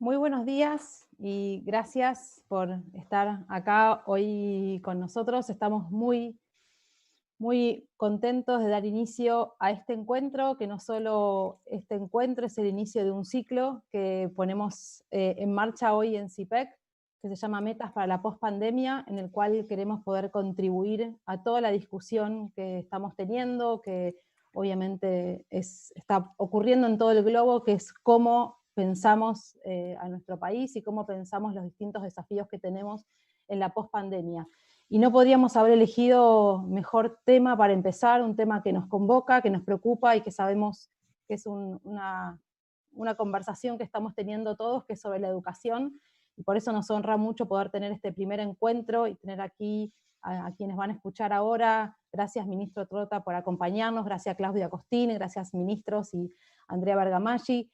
Muy buenos días y gracias por estar acá hoy con nosotros. Estamos muy contentos de dar inicio a este encuentro, que no solo este encuentro es el inicio de un ciclo que ponemos en marcha hoy en CIPEC, que se llama Metas para la Postpandemia, en el cual queremos poder contribuir a toda la discusión que estamos teniendo, que obviamente está ocurriendo en todo el globo, que es cómo pensamos a nuestro país y cómo pensamos los distintos desafíos que tenemos en la postpandemia. Y no podríamos haber elegido mejor tema para empezar, un tema que nos convoca, que nos preocupa y que sabemos que es una conversación que estamos teniendo todos, que es sobre la educación, y por eso nos honra mucho poder tener este primer encuentro y tener aquí a quienes van a escuchar ahora. Gracias, ministro Trota, por acompañarnos, gracias Claudia Costini, gracias ministros y Andrea Bergamaschi.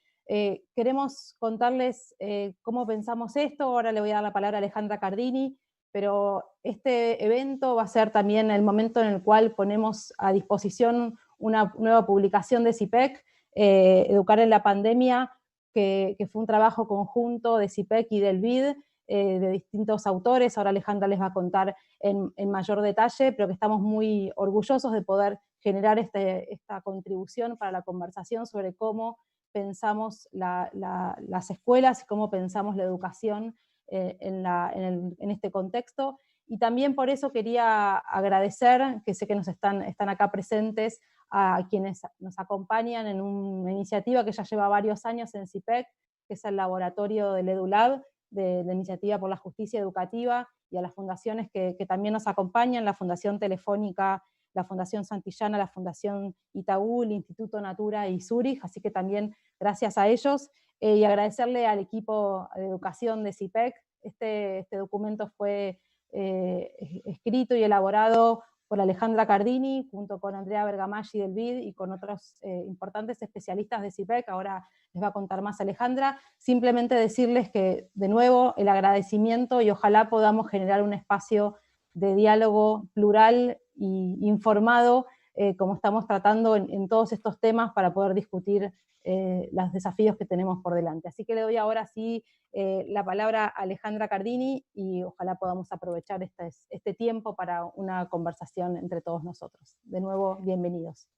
Queremos contarles cómo pensamos esto. Ahora le voy a dar la palabra a Alejandra Cardini, pero este evento va a ser también el momento en el cual ponemos a disposición una nueva publicación de CIPEC, Educar en la Pandemia, que fue un trabajo conjunto de CIPEC y del BID, de distintos autores. Ahora Alejandra les va a contar en mayor detalle, pero que estamos muy orgullosos de poder generar esta contribución para la conversación sobre cómo pensamos las escuelas y cómo pensamos la educación en este contexto. Y también por eso quería agradecer, que sé que están acá presentes, a quienes nos acompañan en una iniciativa que ya lleva varios años en CIPEC, que es el laboratorio del EduLab, de la Iniciativa por la Justicia Educativa, y a las fundaciones que también nos acompañan, la Fundación Telefónica, la Fundación Santillana, la Fundación Itaú, el Instituto Natura y Zurich, así que también gracias a ellos. Y agradecerle al equipo de educación de CIPEC. Este documento fue escrito y elaborado por Alejandra Cardini, junto con Andrea Bergamaschi del BID y con otros importantes especialistas de CIPEC. Ahora les va a contar más Alejandra. Simplemente decirles que, de nuevo, el agradecimiento, y ojalá podamos generar un espacio de diálogo plural e informado, como estamos tratando en todos estos temas, para poder discutir los desafíos que tenemos por delante. Así que le doy ahora sí la palabra a Alejandra Cardini, y ojalá podamos aprovechar este tiempo para una conversación entre todos nosotros. De nuevo, bienvenidos.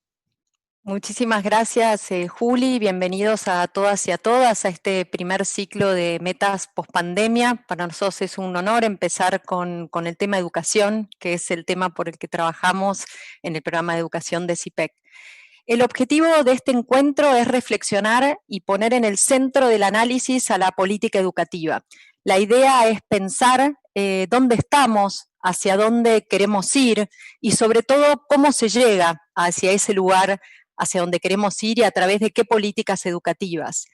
Muchísimas gracias, Juli. Bienvenidos a todas y a todas a este primer ciclo de Metas Postpandemia. Para nosotros es un honor empezar con el tema educación, que es el tema por el que trabajamos en el programa de educación de CIPEC. El objetivo de este encuentro es reflexionar y poner en el centro del análisis a la política educativa. La idea es pensar dónde estamos, hacia dónde queremos ir y sobre todo cómo se llega hacia ese lugar hacia donde queremos ir y a través de qué políticas educativas.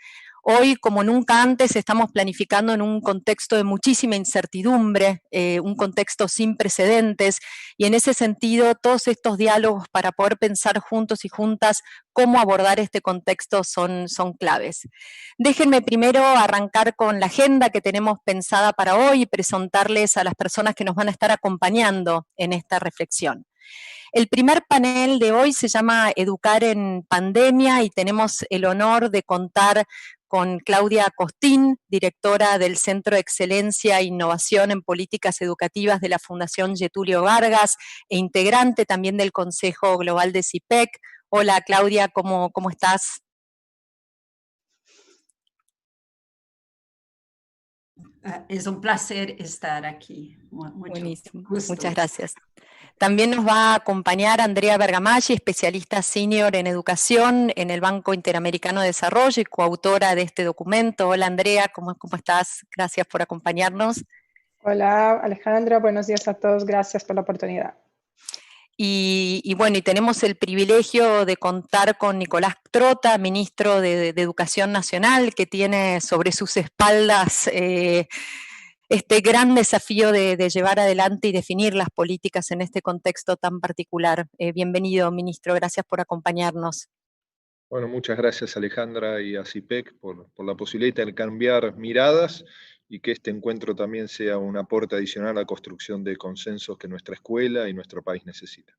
Hoy, como nunca antes, estamos planificando en un contexto de muchísima incertidumbre, un contexto sin precedentes, y en ese sentido, todos estos diálogos para poder pensar juntos y juntas cómo abordar este contexto son claves. Déjenme primero arrancar con la agenda que tenemos pensada para hoy y presentarles a las personas que nos van a estar acompañando en esta reflexión. El primer panel de hoy se llama Educar en Pandemia y tenemos el honor de contar con Claudia Costín, directora del Centro de Excelencia e Innovación en Políticas Educativas de la Fundación Getulio Vargas e integrante también del Consejo Global de CIPEC. Hola Claudia, ¿cómo estás? Es un placer estar aquí. Buenísimo, gusto. muchas gracias. También nos va a acompañar Andrea Bergamaschi, especialista senior en educación en el Banco Interamericano de Desarrollo y coautora de este documento. Hola Andrea, ¿cómo estás? Gracias por acompañarnos. Hola Alejandra, buenos días a todos, gracias por la oportunidad. Y bueno, y tenemos el privilegio de contar con Nicolás Trota, ministro de Educación Nacional, que tiene sobre sus espaldas este gran desafío de llevar adelante y definir las políticas en este contexto tan particular. Bienvenido, ministro, gracias por acompañarnos. Bueno, muchas gracias Alejandra y a CIPEC por la posibilidad de cambiar miradas y que este encuentro también sea un aporte adicional a la construcción de consensos que nuestra escuela y nuestro país necesitan.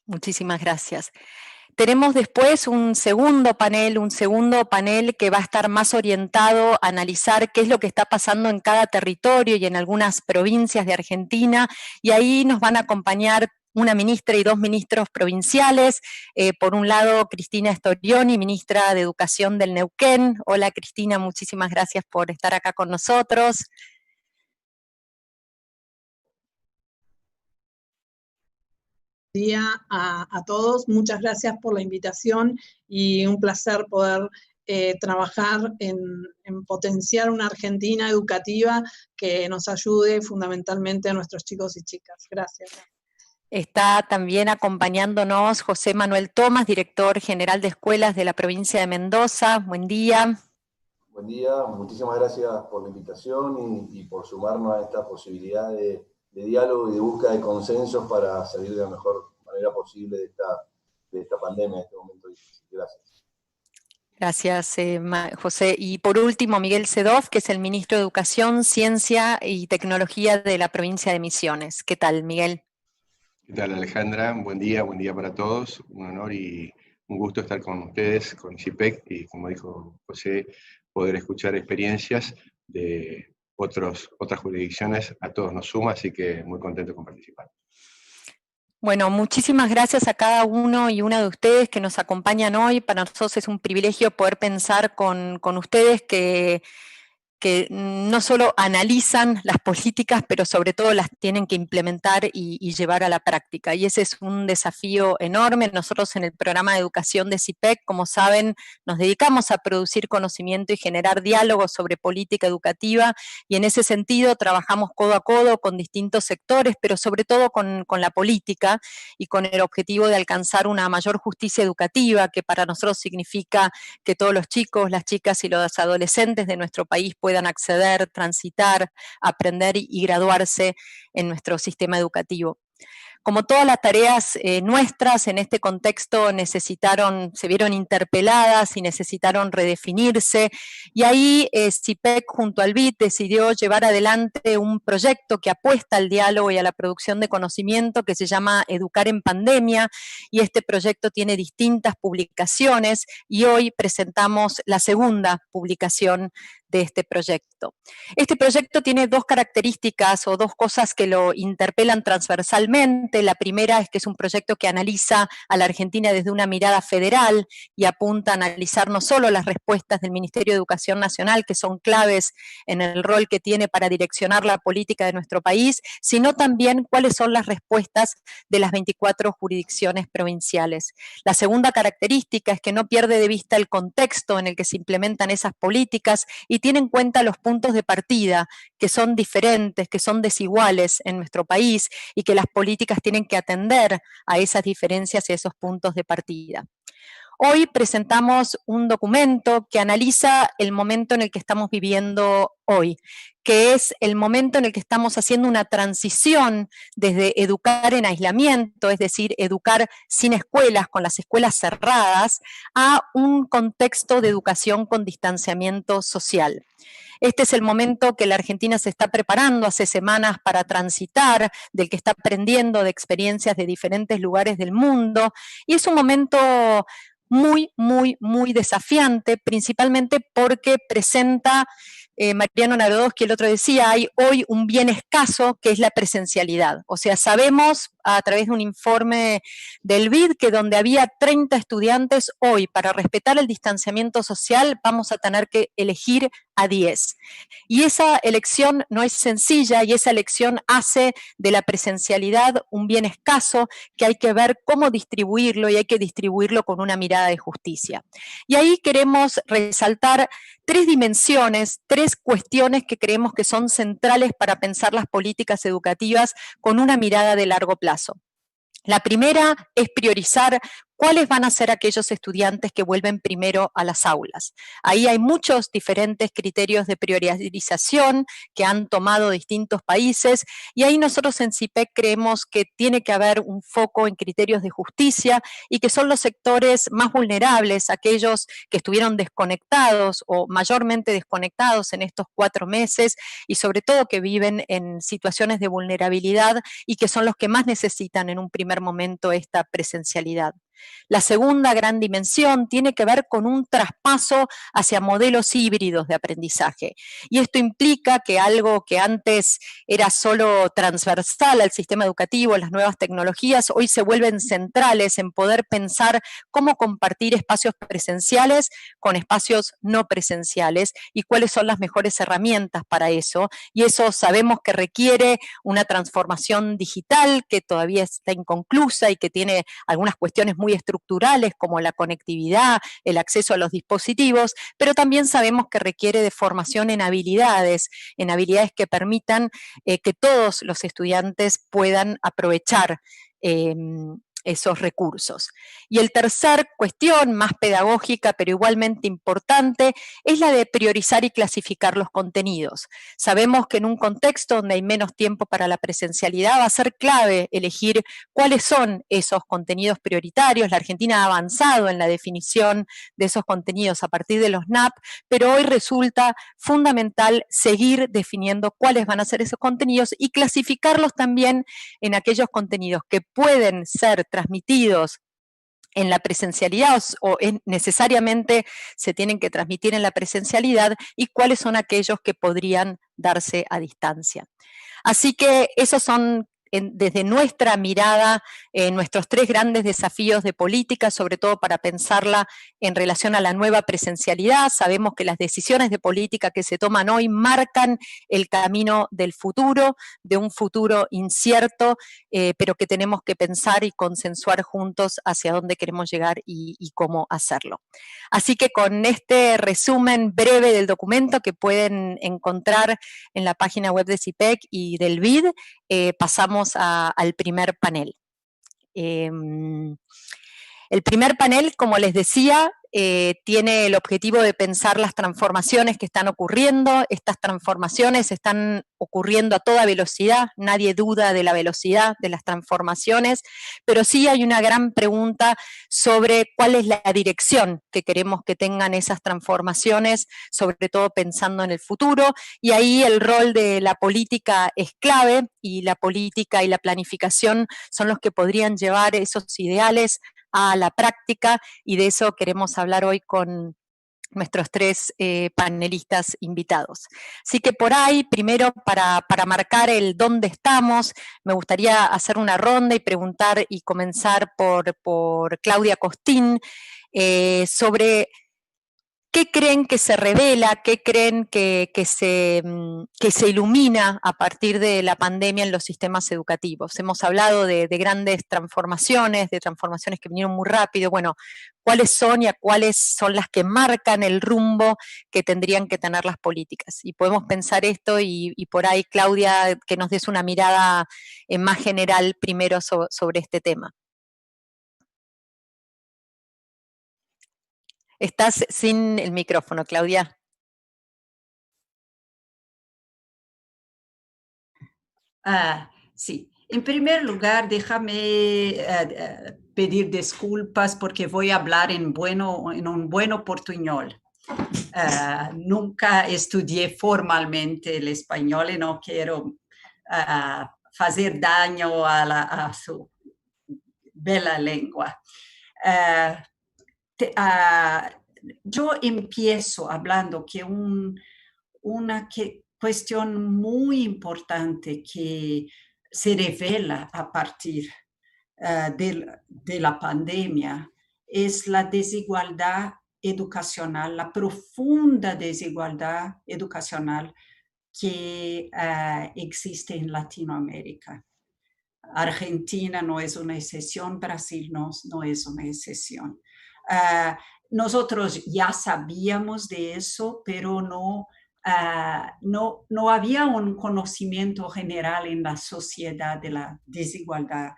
Muchísimas gracias. Tenemos después un segundo panel que va a estar más orientado a analizar qué es lo que está pasando en cada territorio y en algunas provincias de Argentina, y ahí nos van a acompañar una ministra y 2 ministros provinciales. Por un lado, Cristina Storioni, ministra de Educación del Neuquén. Hola Cristina, muchísimas gracias por estar acá con nosotros. Día a todos, muchas gracias por la invitación y un placer poder trabajar en potenciar una Argentina educativa que nos ayude fundamentalmente a nuestros chicos y chicas. Gracias. Está también acompañándonos José Manuel Tomás, director general de escuelas de la provincia de Mendoza. Buen día. Buen día, muchísimas gracias por la invitación y por sumarnos a esta posibilidad de diálogo y de búsqueda de consensos para salir de la mejor manera posible de esta pandemia, de este momento difícil. Gracias. Gracias, José. Y por último, Miguel Sedov, que es el ministro de Educación, Ciencia y Tecnología de la provincia de Misiones. ¿Qué tal, Miguel? ¿Qué tal, Alejandra? Buen día para todos. Un honor y un gusto estar con ustedes, con ICIPEC, y como dijo José, poder escuchar experiencias de otras jurisdicciones. A todos nos suma, así que muy contento con participar. Bueno, muchísimas gracias a cada uno y una de ustedes que nos acompañan hoy. Para nosotros es un privilegio poder pensar con ustedes que no solo analizan las políticas, pero sobre todo las tienen que implementar y llevar a la práctica. Y ese es un desafío enorme. Nosotros en el programa de educación de ICIPEC, como saben, nos dedicamos a producir conocimiento y generar diálogos sobre política educativa, y en ese sentido trabajamos codo a codo con distintos sectores, pero sobre todo con la política, y con el objetivo de alcanzar una mayor justicia educativa, que para nosotros significa que todos los chicos, las chicas y los adolescentes de nuestro país puedan acceder, transitar, aprender y graduarse en nuestro sistema educativo. Como todas las tareas nuestras en este contexto se vieron interpeladas y necesitaron redefinirse, y ahí ICIPEC junto al BID decidió llevar adelante un proyecto que apuesta al diálogo y a la producción de conocimiento que se llama Educar en Pandemia, y este proyecto tiene distintas publicaciones, y hoy presentamos la segunda publicación de este proyecto. Este proyecto tiene 2 características o 2 cosas que lo interpelan transversalmente. La primera es que es un proyecto que analiza a la Argentina desde una mirada federal y apunta a analizar no solo las respuestas del Ministerio de Educación Nacional, que son claves en el rol que tiene para direccionar la política de nuestro país, sino también cuáles son las respuestas de las 24 jurisdicciones provinciales. La segunda característica es que no pierde de vista el contexto en el que se implementan esas políticas y tiene en cuenta los puntos de partida que son diferentes, que son desiguales en nuestro país, y que las políticas tienen que atender a esas diferencias y a esos puntos de partida. Hoy presentamos un documento que analiza el momento en el que estamos viviendo hoy, que es el momento en el que estamos haciendo una transición desde educar en aislamiento, es decir, educar sin escuelas, con las escuelas cerradas, a un contexto de educación con distanciamiento social. Este es el momento que la Argentina se está preparando hace semanas para transitar, del que está aprendiendo de experiencias de diferentes lugares del mundo, y es un momento muy, muy, muy desafiante, principalmente porque presenta, Mariano Narodowski el otro decía, hay hoy un bien escaso que es la presencialidad. O sea, sabemos a través de un informe del BID que donde había 30 estudiantes, hoy para respetar el distanciamiento social vamos a tener que elegir a 10. Y esa elección no es sencilla, y esa elección hace de la presencialidad un bien escaso que hay que ver cómo distribuirlo, y hay que distribuirlo con una mirada de justicia. Y ahí queremos resaltar 3 dimensiones, 3 cuestiones que creemos que son centrales para pensar las políticas educativas con una mirada de largo plazo. La primera es priorizar cuáles van a ser aquellos estudiantes que vuelven primero a las aulas. Ahí hay muchos diferentes criterios de priorización que han tomado distintos países, y ahí nosotros en ICIPEC creemos que tiene que haber un foco en criterios de justicia, y que son los sectores más vulnerables, aquellos que estuvieron desconectados o mayormente desconectados en estos 4 meses, y sobre todo que viven en situaciones de vulnerabilidad y que son los que más necesitan en un primer momento esta presencialidad. La segunda gran dimensión tiene que ver con un traspaso hacia modelos híbridos de aprendizaje. Y esto implica que algo que antes era solo transversal al sistema educativo, las nuevas tecnologías, hoy se vuelven centrales en poder pensar cómo compartir espacios presenciales con espacios no presenciales y cuáles son las mejores herramientas para eso. Y eso sabemos que requiere una transformación digital que todavía está inconclusa y que tiene algunas cuestiones muy estructurales como la conectividad, el acceso a los dispositivos, pero también sabemos que requiere de formación en habilidades que permitan que todos los estudiantes puedan aprovechar esos recursos. Y el tercer cuestión, más pedagógica, pero igualmente importante, es la de priorizar y clasificar los contenidos. Sabemos que en un contexto donde hay menos tiempo para la presencialidad va a ser clave elegir cuáles son esos contenidos prioritarios. La Argentina ha avanzado en la definición de esos contenidos a partir de los NAP, pero hoy resulta fundamental seguir definiendo cuáles van a ser esos contenidos y clasificarlos también en aquellos contenidos que pueden ser transmitidos en la presencialidad o necesariamente se tienen que transmitir en la presencialidad y cuáles son aquellos que podrían darse a distancia. Así que esos son desde nuestra mirada, nuestros tres grandes desafíos de política, sobre todo para pensarla en relación a la nueva presencialidad. Sabemos que las decisiones de política que se toman hoy marcan el camino del futuro, de un futuro incierto, pero que tenemos que pensar y consensuar juntos hacia dónde queremos llegar y cómo hacerlo. Así que con este resumen breve del documento que pueden encontrar en la página web de CIPEC y del BID, pasamos al primer panel. El primer panel, como les decía, tiene el objetivo de pensar las transformaciones que están ocurriendo. Estas transformaciones están ocurriendo a toda velocidad, nadie duda de la velocidad de las transformaciones, pero sí hay una gran pregunta sobre cuál es la dirección que queremos que tengan esas transformaciones, sobre todo pensando en el futuro, y ahí el rol de la política es clave, y la política y la planificación son los que podrían llevar esos ideales a la práctica, y de eso queremos hablar hoy con nuestros tres panelistas invitados. Así que por ahí, primero para marcar el dónde estamos, me gustaría hacer una ronda y preguntar y comenzar por Claudia Costín sobre ¿qué creen que se revela, qué creen que se ilumina a partir de la pandemia en los sistemas educativos? Hemos hablado de grandes transformaciones, de transformaciones que vinieron muy rápido. Bueno, ¿cuáles son y a cuáles son las que marcan el rumbo que tendrían que tener las políticas? Y podemos pensar esto y por ahí, Claudia, que nos des una mirada más general primero sobre este tema. Estás sin el micrófono, Claudia. Sí. En primer lugar, déjame pedir disculpas porque voy a hablar en un buen portuñol. Nunca estudié formalmente el español y no quiero hacer daño a su bella lengua. Yo empiezo hablando que una cuestión muy importante que se revela a partir de la pandemia es la desigualdad educacional, la profunda desigualdad educacional que existe en Latinoamérica. Argentina no es una excepción, Brasil no es una excepción. Nosotros ya sabíamos de eso, pero no había un conocimiento general en la sociedad de la desigualdad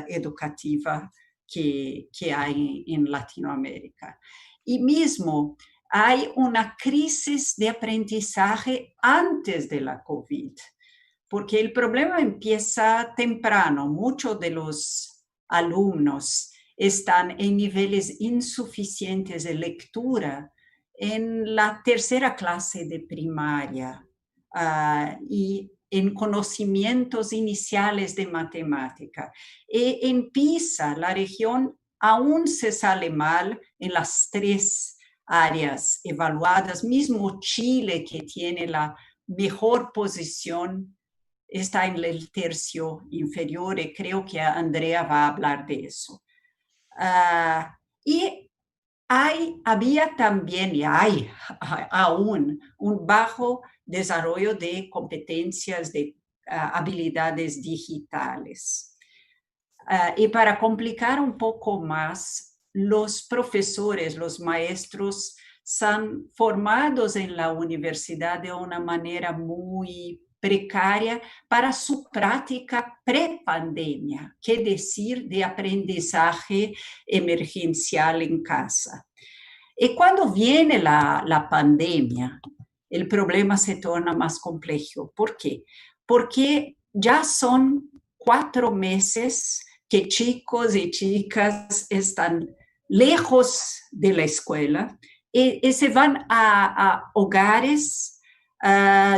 educativa que hay en Latinoamérica. Y mismo hay una crisis de aprendizaje antes de la COVID, porque el problema empieza temprano. Muchos de los alumnos están en niveles insuficientes de lectura en la tercera clase de primaria y en conocimientos iniciales de matemática. En Pisa, la región aún se sale mal en las 3 áreas evaluadas. Mismo Chile, que tiene la mejor posición, está en el tercio inferior, y creo que Andrea va a hablar de eso. Y había también, y hay aún, un bajo desarrollo de competencias, de habilidades digitales. Y para complicar un poco más, los profesores, los maestros, son formados en la universidad de una manera muy precaria para su práctica pre-pandemia, que decir de aprendizaje emergencial en casa. Y cuando viene la pandemia, el problema se torna más complejo. ¿Por qué? Porque ya son 4 meses que chicos y chicas están lejos de la escuela y se van a hogares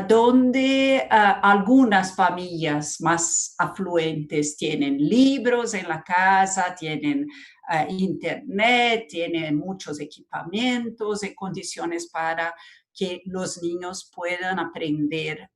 donde algunas familias más afluentes tienen libros en la casa, tienen internet, tienen muchos equipamientos y condiciones para que los niños puedan aprender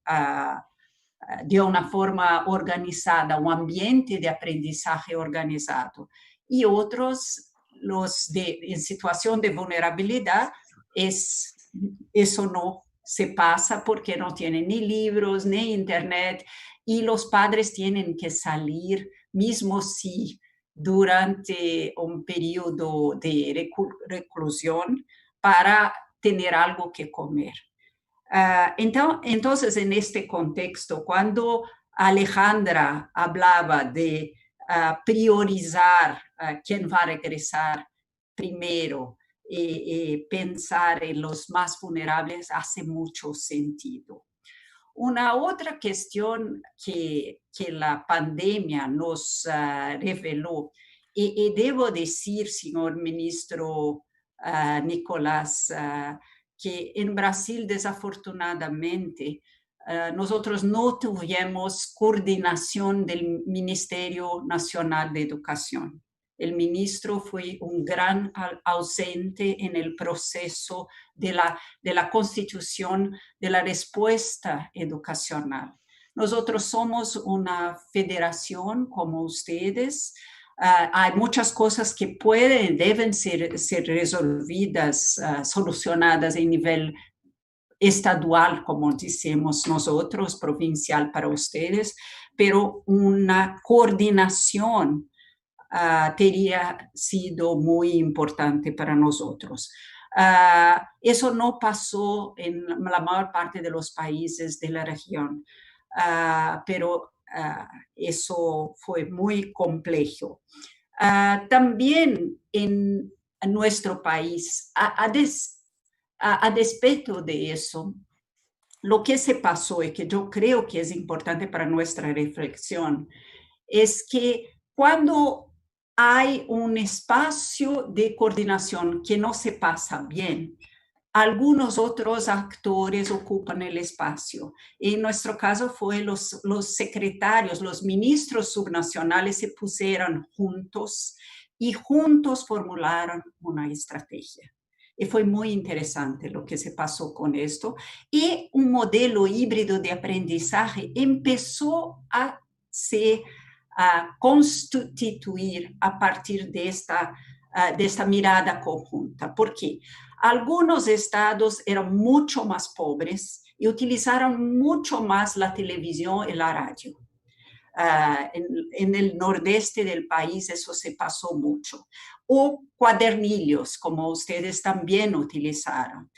de una forma organizada, un ambiente de aprendizaje organizado. Y otros, en situación de vulnerabilidad, eso no se pasa porque no tienen ni libros, ni internet, y los padres tienen que salir, mismo si durante un periodo de reclusión, para tener algo que comer. Entonces, en este contexto, cuando Alejandra hablaba de priorizar quién va a regresar primero y pensar en los más vulnerables, hace mucho sentido. Una otra cuestión que la pandemia nos reveló, y debo decir, señor ministro Nicolás, que en Brasil, desafortunadamente, nosotros no tuvimos coordinación del Ministerio Nacional de Educación. El ministro fue un gran ausente en el proceso de la constitución de la respuesta educacional. Nosotros somos una federación como ustedes. Hay muchas cosas que deben ser resolvidas, solucionadas en nivel estadual, como decimos nosotros, provincial para ustedes, pero una coordinación tería sido muy importante para nosotros. Eso no pasó en la mayor parte de los países de la región, pero eso fue muy complejo. También en nuestro país, a despecho de eso, lo que se pasó y que yo creo que es importante para nuestra reflexión es que cuando hay un espacio de coordinación que no se pasa bien, algunos otros actores ocupan el espacio. En nuestro caso fue los secretarios, los ministros subnacionales se pusieron juntos y juntos formularon una estrategia. Y fue muy interesante lo que se pasó con esto. Y un modelo híbrido de aprendizaje empezó a constituir a partir de esta mirada conjunta. ¿Por qué? Algunos estados eran mucho más pobres y utilizaron mucho más la televisión y la radio. En el nordeste del país eso se pasó mucho. O cuadernillos, como ustedes también utilizaron.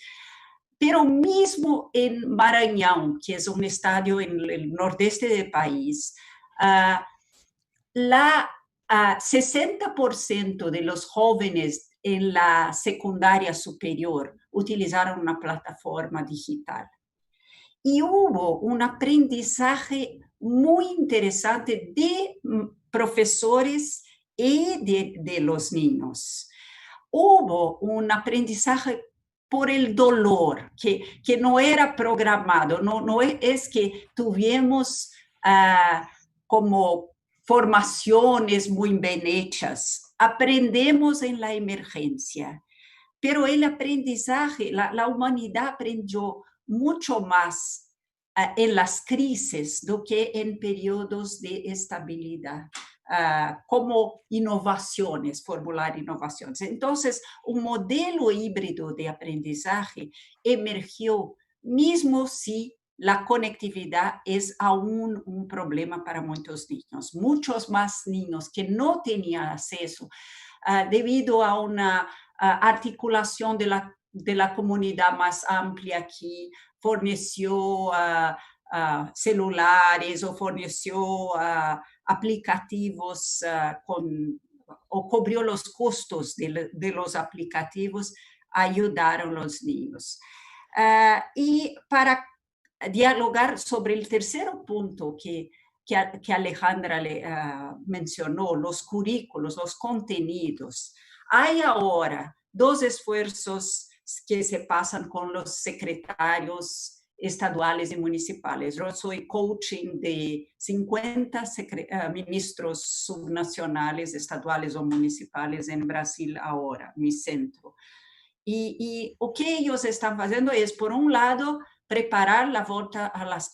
Pero mismo en Maranhão, que es un estado en el nordeste del país, 60% de los jóvenes en la secundaria superior utilizaron una plataforma digital. Y hubo un aprendizaje muy interesante de profesores y de los niños. Hubo un aprendizaje por el dolor, que no era programado, no es que tuvimos como formaciones muy bien hechas. aprendemos en la emergencia, pero el aprendizaje, la humanidad aprendió mucho más en las crisis do que en periodos de estabilidad. Como innovaciones, formular innovaciones. Entonces, un modelo híbrido de aprendizaje emergió, mismo si la conectividad es aún un problema para muchos niños. Muchos más niños que no tenían acceso debido a una articulación de la comunidad más amplia aquí, forneció celulares o forneció aplicativos o cubrió los costos de los aplicativos, ayudaron a los niños. Y para dialogar sobre el tercer punto que Alejandra mencionó, los currículos, los contenidos, hay ahora 2 esfuerzos que se pasan con los secretarios estaduales y municipales. Yo soy coaching de 50 ministros subnacionales, estaduales o municipales en Brasil ahora, mi centro. Y lo que ellos están haciendo es, por un lado, preparar la vuelta a las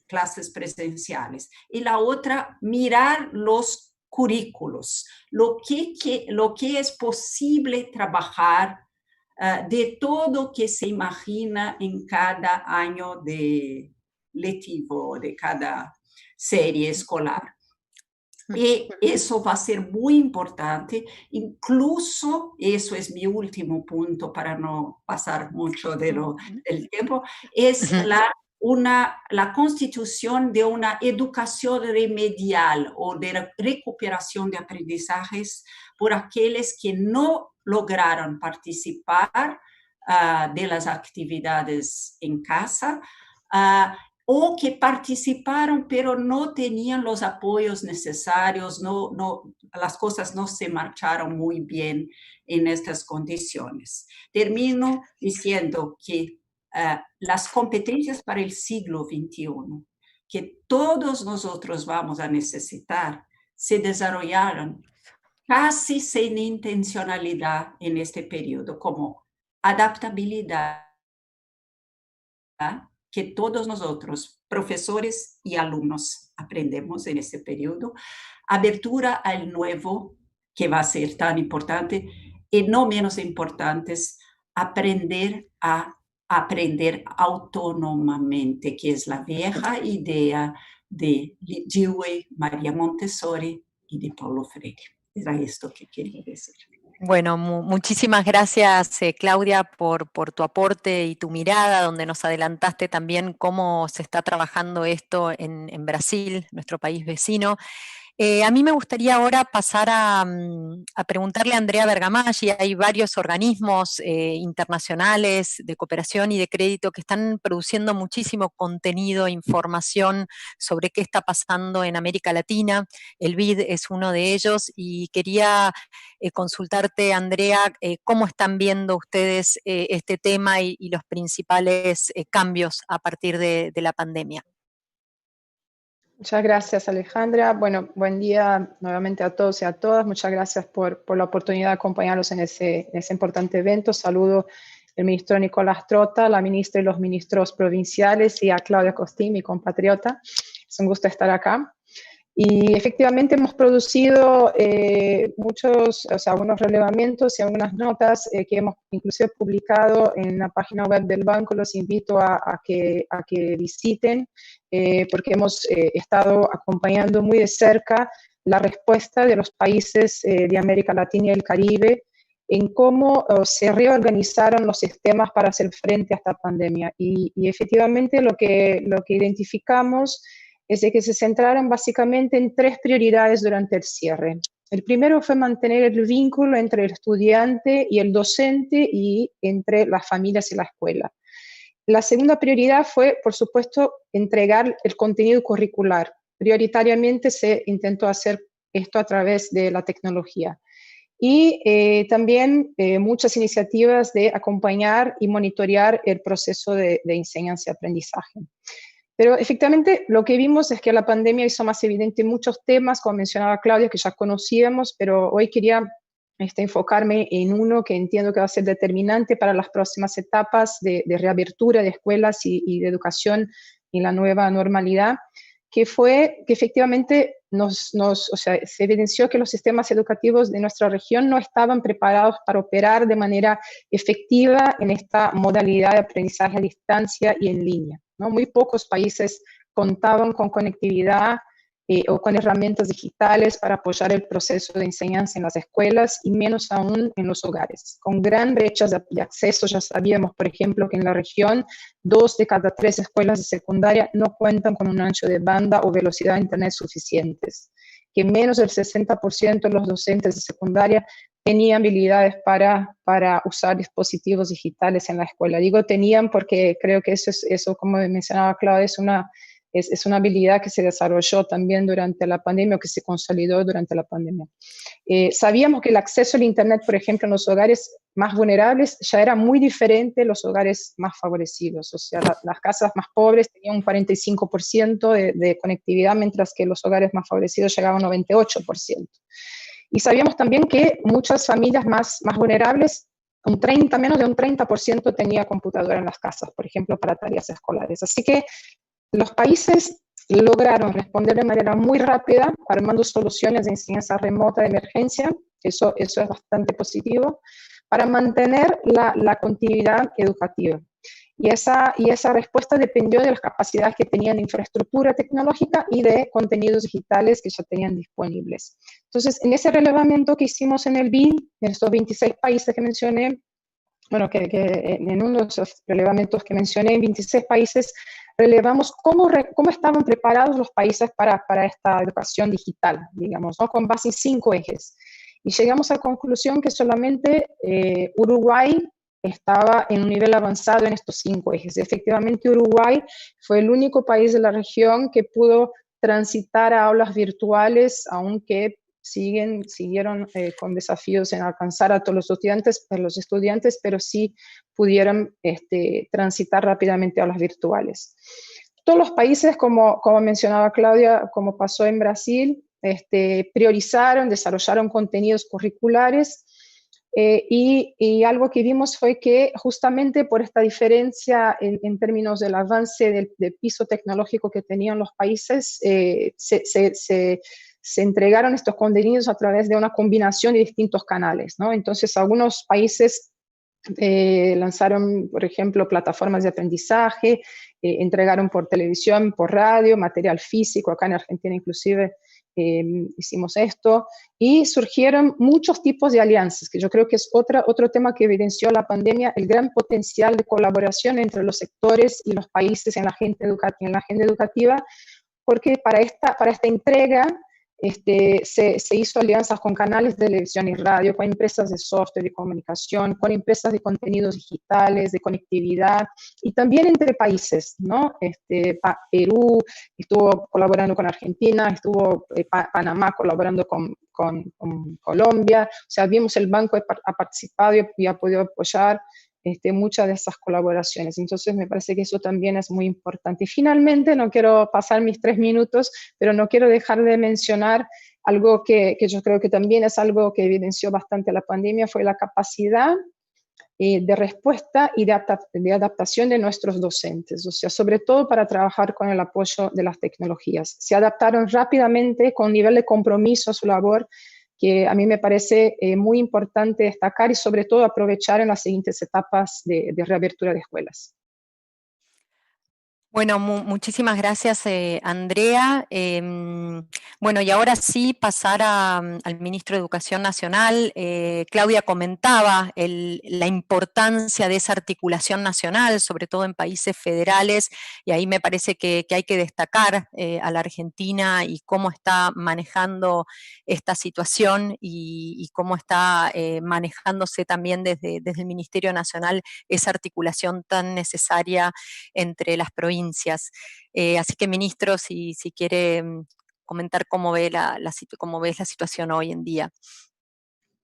clases presenciales. Y la otra, mirar los currículos, lo que es posible trabajar de todo que se imagina en cada año lectivo, de cada serie escolar. Y eso va a ser muy importante, incluso, eso es mi último punto para no pasar mucho del tiempo, es la constitución de una educación remedial o de recuperación de aprendizajes por aquellos que no lograron participar de las actividades en casa, o que participaron pero no tenían los apoyos necesarios, las cosas no se marcharon muy bien en estas condiciones. Termino diciendo que las competencias para el siglo XXI, que todos nosotros vamos a necesitar, se desarrollaron casi sin intencionalidad en este periodo, como adaptabilidad, que todos nosotros, profesores y alumnos, aprendemos en este periodo, abertura al nuevo, que va a ser tan importante, y no menos importante, aprender a aprender autónomamente, que es la vieja idea de Dewey, María Montessori y de Paulo Freire. Era esto que quería decir. Bueno, muchísimas gracias, Claudia, por tu aporte y tu mirada, donde nos adelantaste también cómo se está trabajando esto en Brasil, nuestro país vecino. A mí me gustaría ahora pasar a preguntarle a Andrea Bergamaschi. Hay varios organismos internacionales de cooperación y de crédito que están produciendo muchísimo contenido, información sobre qué está pasando en América Latina. El BID es uno de ellos y quería consultarte, Andrea, cómo están viendo ustedes este tema y los principales cambios a partir de la pandemia. Muchas gracias, Alejandra. Bueno, buen día nuevamente a todos y a todas. Muchas gracias por la oportunidad de acompañarlos en ese importante evento. Saludo al ministro Nicolás Trota, la ministra y los ministros provinciales y a Claudia Costín, mi compatriota. Es un gusto estar acá. Y efectivamente hemos producido algunos relevamientos y algunas notas que hemos inclusive publicado en la página web del banco. Los invito a que visiten porque hemos estado acompañando muy de cerca la respuesta de los países de América Latina y el Caribe en cómo se reorganizaron los sistemas para hacer frente a esta pandemia. Y efectivamente lo que identificamos es de que se centraron básicamente en 3 prioridades durante el cierre. El primero fue mantener el vínculo entre el estudiante y el docente y entre las familias y la escuela. La segunda prioridad fue, por supuesto, entregar el contenido curricular. Prioritariamente se intentó hacer esto a través de la tecnología. Y también muchas iniciativas de acompañar y monitorear el proceso de enseñanza y aprendizaje. Pero efectivamente lo que vimos es que la pandemia hizo más evidente muchos temas, como mencionaba Claudia, que ya conocíamos, pero hoy quería enfocarme en uno que entiendo que va a ser determinante para las próximas etapas de reapertura de escuelas y de educación en la nueva normalidad, que fue que efectivamente se evidenció que los sistemas educativos de nuestra región no estaban preparados para operar de manera efectiva en esta modalidad de aprendizaje a distancia y en línea, ¿no? Muy pocos países contaban con conectividad o con herramientas digitales para apoyar el proceso de enseñanza en las escuelas y menos aún en los hogares. Con gran brecha de acceso, ya sabíamos, por ejemplo, que en la región 2 de cada 3 escuelas de secundaria no cuentan con un ancho de banda o velocidad de internet suficientes, que menos del 60% de los docentes de secundaria tenían habilidades para usar dispositivos digitales en la escuela. Digo tenían porque creo que eso como mencionaba Claudia, es una habilidad que se desarrolló también durante la pandemia o que se consolidó durante la pandemia. Sabíamos que el acceso al Internet, por ejemplo, en los hogares más vulnerables ya era muy diferente de los hogares más favorecidos. O sea, las casas más pobres tenían un 45% de conectividad, mientras que los hogares más favorecidos llegaban a un 98%. Y sabíamos también que muchas familias más vulnerables, menos de un 30% tenía computadora en las casas, por ejemplo, para tareas escolares. Así que los países lograron responder de manera muy rápida, armando soluciones de enseñanza remota de emergencia, eso es bastante positivo, para mantener la continuidad educativa. Y esa respuesta dependió de las capacidades que tenían de infraestructura tecnológica y de contenidos digitales que ya tenían disponibles. Entonces, en ese relevamiento que hicimos en el BID, en estos 26 países que mencioné, bueno, que en uno de esos relevamientos que mencioné, en 26 países, relevamos cómo estaban preparados los países para esta educación digital, digamos, ¿no? Con base en 5 ejes. Y llegamos a la conclusión que solamente Uruguay estaba en un nivel avanzado en estos 5 ejes. Efectivamente, Uruguay fue el único país de la región que pudo transitar a aulas virtuales, aunque siguieron con desafíos en alcanzar a todos los estudiantes, pero sí pudieron transitar rápidamente a aulas virtuales. Todos los países, como mencionaba Claudia, como pasó en Brasil, priorizaron, desarrollaron contenidos curriculares, y algo que vimos fue que justamente por esta diferencia en términos del avance del piso tecnológico que tenían los países, se entregaron estos contenidos a través de una combinación de distintos canales, ¿no? Entonces, algunos países lanzaron, por ejemplo, plataformas de aprendizaje, entregaron por televisión, por radio, material físico, acá en Argentina inclusive hicimos esto, y surgieron muchos tipos de alianzas, que yo creo que es otro tema que evidenció la pandemia, el gran potencial de colaboración entre los sectores y los países en la agenda educativa, porque para esta entrega se hizo alianzas con canales de televisión y radio, con empresas de software y comunicación, con empresas de contenidos digitales, de conectividad, y también entre países, ¿no? Perú estuvo colaborando con Argentina, estuvo Panamá colaborando con Colombia, o sea, vimos el banco ha participado y ha podido apoyar muchas de esas colaboraciones. Entonces me parece que eso también es muy importante. Y finalmente, no quiero pasar mis 3 minutos, pero no quiero dejar de mencionar algo que yo creo que también es algo que evidenció bastante la pandemia, fue la capacidad de respuesta y de adaptación de nuestros docentes, o sea, sobre todo para trabajar con el apoyo de las tecnologías. Se adaptaron rápidamente con un nivel de compromiso a su labor que a mí me parece muy importante destacar y sobre todo aprovechar en las siguientes etapas de reapertura de escuelas. Bueno, muchísimas gracias, Andrea. Bueno, y ahora sí pasar al ministro de Educación Nacional. Claudia comentaba la importancia de esa articulación nacional, sobre todo en países federales, y ahí me parece que hay que destacar a la Argentina y cómo está manejando esta situación y cómo está manejándose también desde el Ministerio Nacional esa articulación tan necesaria entre las provincias. Así que, ministro, si quiere comentar cómo ves la situación hoy en día.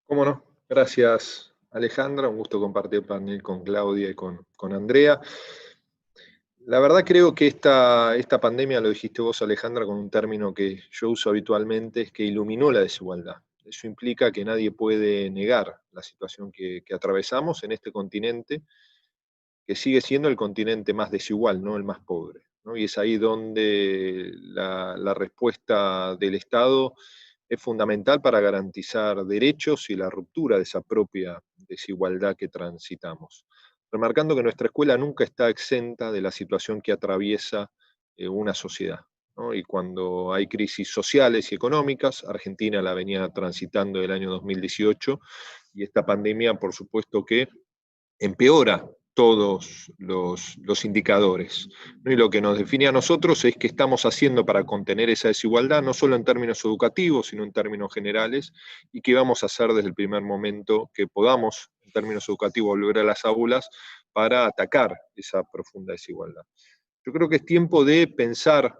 Cómo no. Gracias, Alejandra. Un gusto compartir panel con Claudia y con Andrea. La verdad creo que esta pandemia, lo dijiste vos, Alejandra, con un término que yo uso habitualmente, es que iluminó la desigualdad. Eso implica que nadie puede negar la situación que atravesamos en este continente, que sigue siendo el continente más desigual, no el más pobre, ¿no? Y es ahí donde la respuesta del Estado es fundamental para garantizar derechos y la ruptura de esa propia desigualdad que transitamos. Remarcando que nuestra escuela nunca está exenta de la situación que atraviesa una sociedad, ¿no? Y cuando hay crisis sociales y económicas, Argentina la venía transitando el año 2018, y esta pandemia, por supuesto que empeora todos los indicadores, ¿no? Y lo que nos define a nosotros es qué estamos haciendo para contener esa desigualdad, no solo en términos educativos, sino en términos generales, y qué vamos a hacer desde el primer momento que podamos, en términos educativos, volver a las aulas para atacar esa profunda desigualdad. Yo creo que es tiempo de pensar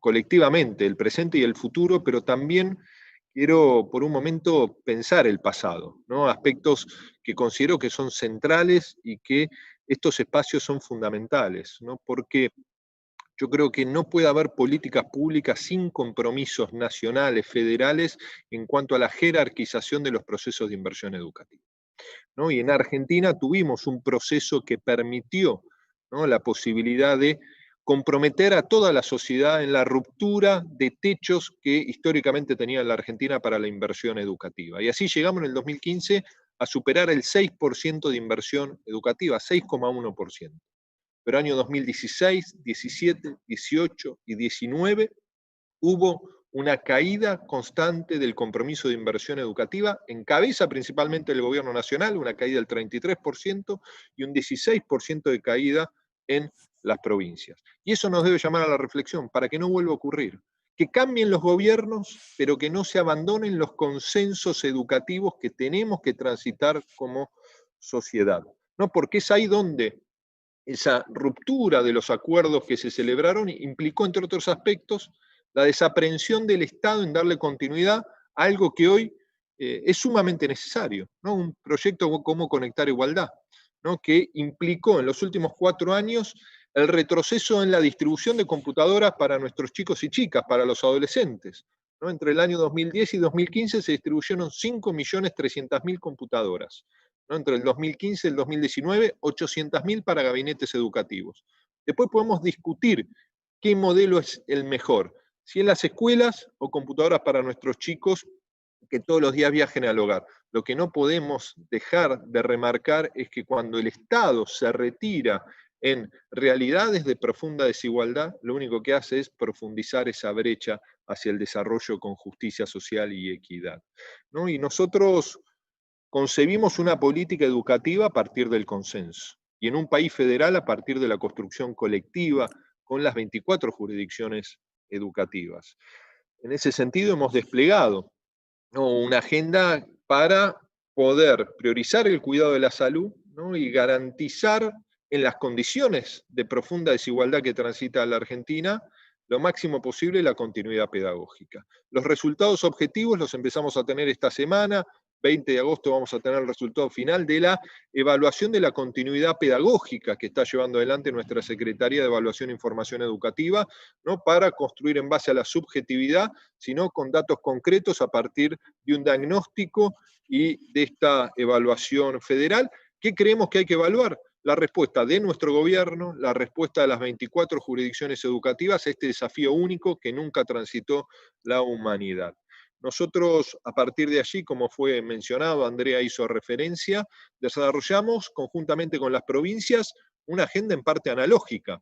colectivamente el presente y el futuro, pero también quiero por un momento pensar el pasado, ¿no? Aspectos que considero que son centrales y que estos espacios son fundamentales, ¿no? Porque yo creo que no puede haber políticas públicas sin compromisos nacionales, federales, en cuanto a la jerarquización de los procesos de inversión educativa, ¿no? Y en Argentina tuvimos un proceso que permitió, ¿no?, la posibilidad de comprometer a toda la sociedad en la ruptura de techos que históricamente tenía la Argentina para la inversión educativa. Y así llegamos en el 2015 a superar el 6% de inversión educativa, 6,1%. Pero año 2016, 17, 18 y 19 hubo una caída constante del compromiso de inversión educativa, en cabeza principalmente del gobierno nacional, una caída del 33% y un 16% de caída en las provincias. Y eso nos debe llamar a la reflexión para que no vuelva a ocurrir. Que cambien los gobiernos, pero que no se abandonen los consensos educativos que tenemos que transitar como sociedad, ¿no? Porque es ahí donde esa ruptura de los acuerdos que se celebraron implicó, entre otros aspectos, la desaprensión del Estado en darle continuidad a algo que hoy es sumamente necesario, ¿no? Un proyecto como Conectar Igualdad, ¿no?, que implicó en los últimos 4 años el retroceso en la distribución de computadoras para nuestros chicos y chicas, para los adolescentes, ¿no? Entre el año 2010 y 2015 se distribuyeron 5.300.000 computadoras, ¿no? Entre el 2015 y el 2019, 800.000 para gabinetes educativos. Después podemos discutir qué modelo es el mejor, si en las escuelas o computadoras para nuestros chicos que todos los días viajen al hogar. Lo que no podemos dejar de remarcar es que cuando el Estado se retira en realidades de profunda desigualdad, lo único que hace es profundizar esa brecha hacia el desarrollo con justicia social y equidad, ¿no? Y nosotros concebimos una política educativa a partir del consenso, y en un país federal a partir de la construcción colectiva con las 24 jurisdicciones educativas. En ese sentido hemos desplegado, ¿no?, una agenda para poder priorizar el cuidado de la salud, ¿no?, y garantizar en las condiciones de profunda desigualdad que transita la Argentina lo máximo posible la continuidad pedagógica. Los resultados objetivos los empezamos a tener esta semana. 20 de agosto vamos a tener el resultado final de la evaluación de la continuidad pedagógica que está llevando adelante nuestra Secretaría de Evaluación e Información Educativa, ¿no?, para construir en base a la subjetividad, sino con datos concretos a partir de un diagnóstico y de esta evaluación federal. ¿Qué creemos que hay que evaluar? La respuesta de nuestro gobierno, la respuesta de las 24 jurisdicciones educativas a este desafío único que nunca transitó la humanidad. Nosotros, a partir de allí, como fue mencionado, Andrea hizo referencia, desarrollamos conjuntamente con las provincias una agenda en parte analógica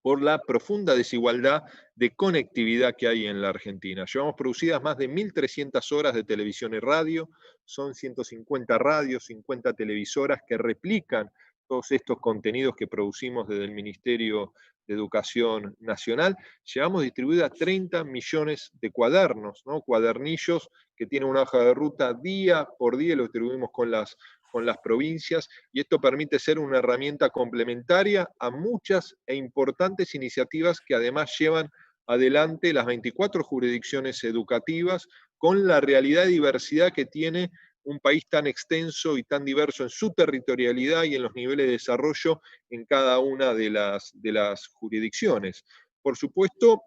por la profunda desigualdad de conectividad que hay en la Argentina. Llevamos producidas más de 1.300 horas de televisión y radio, son 150 radios, 50 televisoras que replican todos estos contenidos que producimos desde el Ministerio de Educación Nacional. Llevamos distribuidas 30 millones de cuadernos, ¿no?, cuadernillos que tienen una hoja de ruta día por día, lo distribuimos con las provincias, y esto permite ser una herramienta complementaria a muchas e importantes iniciativas que además llevan adelante las 24 jurisdicciones educativas con la realidad y diversidad que tiene un país tan extenso y tan diverso en su territorialidad y en los niveles de desarrollo en cada una de las jurisdicciones. Por supuesto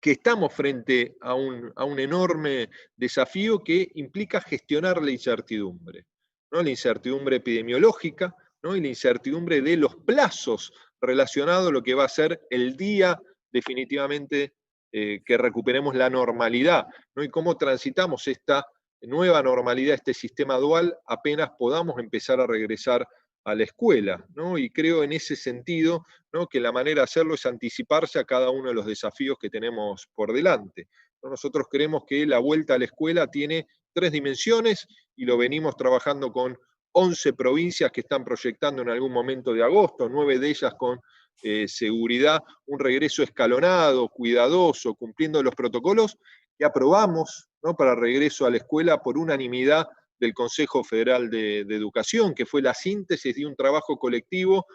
que estamos frente a un enorme desafío que implica gestionar la incertidumbre, ¿no? La incertidumbre epidemiológica, ¿no? Y la incertidumbre de los plazos relacionados a lo que va a ser el día definitivamente que recuperemos la normalidad, ¿no? Y cómo transitamos esta nueva normalidad, este sistema dual, apenas podamos empezar a regresar a la escuela, ¿no? Y creo en ese sentido, ¿no?, que la manera de hacerlo es anticiparse a cada uno de los desafíos que tenemos por delante, ¿no? Nosotros creemos que la vuelta a la escuela tiene 3 dimensiones y lo venimos trabajando con 11 provincias que están proyectando en algún momento de agosto, 9 de ellas con seguridad, un regreso escalonado, cuidadoso, cumpliendo los protocolos que aprobamos, ¿no?, para regreso a la escuela por unanimidad del Consejo Federal de Educación, que fue la síntesis de un trabajo colectivo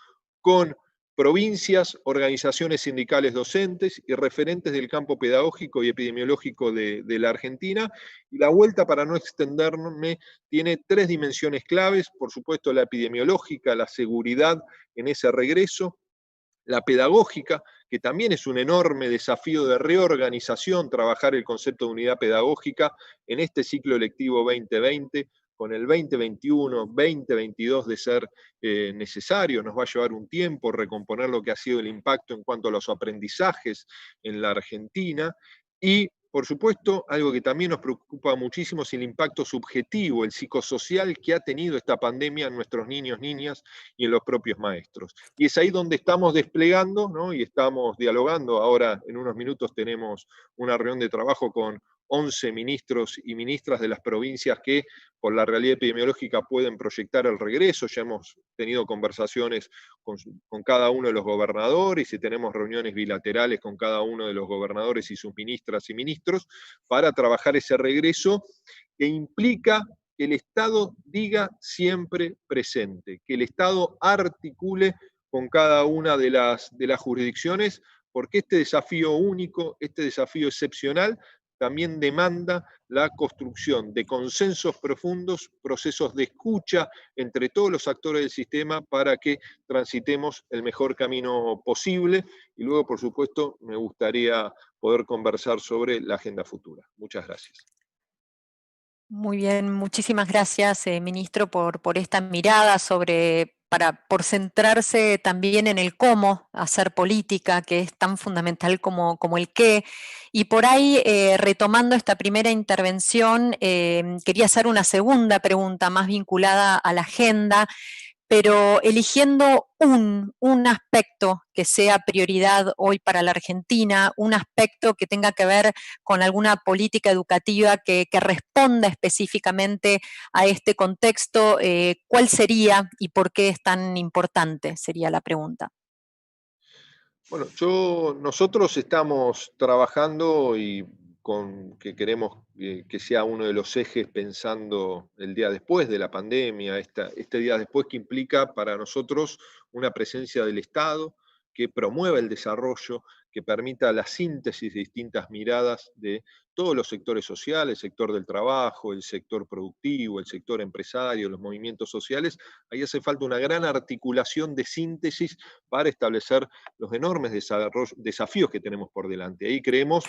con provincias, organizaciones sindicales docentes y referentes del campo pedagógico y epidemiológico de la Argentina. Y la vuelta, para no extenderme, tiene 3 dimensiones claves: por supuesto la epidemiológica, la seguridad en ese regreso; la pedagógica, que también es un enorme desafío de reorganización, trabajar el concepto de unidad pedagógica en este ciclo lectivo 2020, con el 2021, 2022 de ser necesario. Nos va a llevar un tiempo recomponer lo que ha sido el impacto en cuanto a los aprendizajes en la Argentina. Y, por supuesto, algo que también nos preocupa muchísimo es el impacto subjetivo, el psicosocial que ha tenido esta pandemia en nuestros niños, niñas y en los propios maestros. Y es ahí donde estamos desplegando, ¿no?, y estamos dialogando. Ahora, en unos minutos, tenemos una reunión de trabajo con 11 ministros y ministras de las provincias que, por la realidad epidemiológica, pueden proyectar el regreso. Ya hemos tenido conversaciones con cada uno de los gobernadores y tenemos reuniones bilaterales con cada uno de los gobernadores y sus ministras y ministros para trabajar ese regreso, que implica que el Estado diga siempre presente, que el Estado articule con cada una de las jurisdicciones, porque este desafío único, este desafío excepcional, también demanda la construcción de consensos profundos, procesos de escucha entre todos los actores del sistema para que transitemos el mejor camino posible. Y luego, por supuesto, me gustaría poder conversar sobre la agenda futura. Muchas gracias. Muy bien, muchísimas gracias, ministro, por esta mirada por centrarse también en el cómo hacer política, que es tan fundamental como el qué. Y por ahí, retomando esta primera intervención, quería hacer una segunda pregunta más vinculada a la agenda, pero eligiendo un aspecto que sea prioridad hoy para la Argentina, un aspecto que tenga que ver con alguna política educativa que responda específicamente a este contexto, ¿cuál sería y por qué es tan importante? Sería la pregunta. Bueno, nosotros estamos trabajando y que queremos que sea uno de los ejes pensando el día después de la pandemia, este día después que implica para nosotros una presencia del Estado que promueva el desarrollo, que permita la síntesis de distintas miradas de todos los sectores sociales, el sector del trabajo, el sector productivo, el sector empresario, los movimientos sociales. Ahí hace falta una gran articulación de síntesis para establecer los enormes desafíos que tenemos por delante. Ahí creemos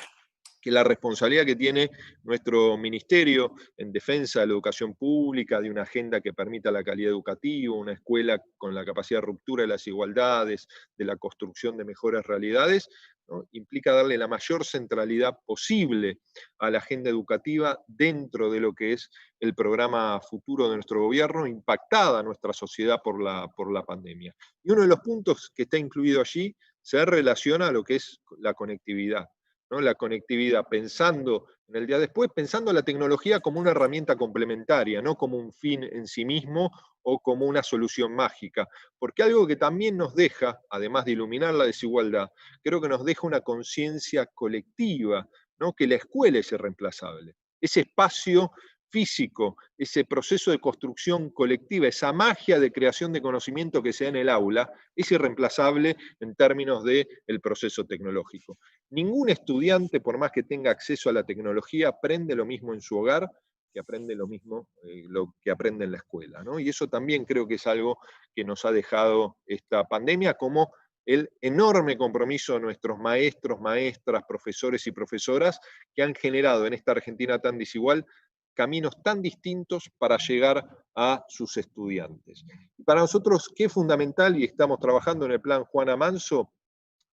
que la responsabilidad que tiene nuestro ministerio en defensa de la educación pública, de una agenda que permita la calidad educativa, una escuela con la capacidad de ruptura de las desigualdades, de la construcción de mejores realidades, ¿no?, implica darle la mayor centralidad posible a la agenda educativa dentro de lo que es el programa futuro de nuestro gobierno, impactada nuestra sociedad por la pandemia. Y uno de los puntos que está incluido allí se relaciona a lo que es la conectividad, ¿no? La conectividad, pensando en el día después, pensando la tecnología como una herramienta complementaria, no como un fin en sí mismo o como una solución mágica, porque algo que también nos deja, además de iluminar la desigualdad, creo que nos deja una conciencia colectiva, ¿no?, que la escuela es irreemplazable. Ese espacio físico, ese proceso de construcción colectiva, esa magia de creación de conocimiento que se da en el aula, es irreemplazable en términos del proceso tecnológico. Ningún estudiante, por más que tenga acceso a la tecnología, aprende lo mismo en su hogar que aprende lo mismo, lo que aprende en la escuela, ¿no? Y eso también creo que es algo que nos ha dejado esta pandemia, como el enorme compromiso de nuestros maestros, maestras, profesores y profesoras que han generado en esta Argentina tan desigual caminos tan distintos para llegar a sus estudiantes. Y para nosotros, ¿qué es fundamental? Y estamos trabajando en el plan Juana Manso,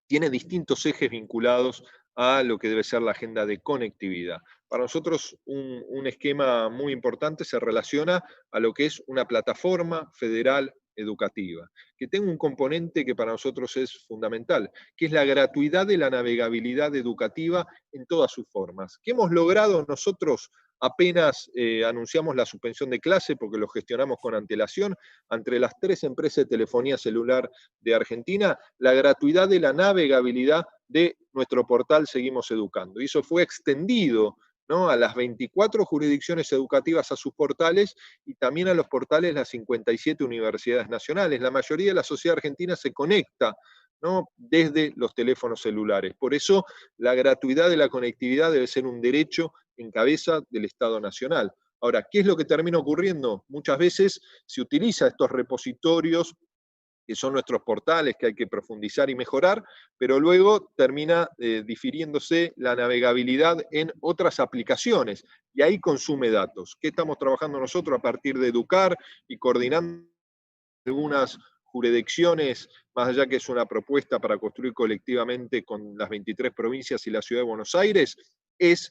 tiene distintos ejes vinculados a lo que debe ser la agenda de conectividad. Para nosotros un esquema muy importante se relaciona a lo que es una plataforma federal educativa, que tenga un componente que para nosotros es fundamental, que es la gratuidad de la navegabilidad educativa en todas sus formas. ¿Qué hemos logrado nosotros? Apenas anunciamos la suspensión de clase porque lo gestionamos con antelación, entre las 3 empresas de telefonía celular de Argentina, la gratuidad de la navegabilidad de nuestro portal Seguimos Educando. Y eso fue extendido, ¿no?, a las 24 jurisdicciones educativas a sus portales y también a los portales de las 57 universidades nacionales. La mayoría de la sociedad argentina se conecta, ¿no?, desde los teléfonos celulares. Por eso la gratuidad de la conectividad debe ser un derecho en cabeza del Estado Nacional. Ahora, ¿qué es lo que termina ocurriendo? Muchas veces se utiliza estos repositorios que son nuestros portales, que hay que profundizar y mejorar, pero luego termina difiriéndose la navegabilidad en otras aplicaciones, y ahí consume datos. ¿Qué estamos trabajando nosotros a partir de educar y coordinando algunas jurisdicciones, más allá que es una propuesta para construir colectivamente con las 23 provincias y la Ciudad de Buenos Aires? Es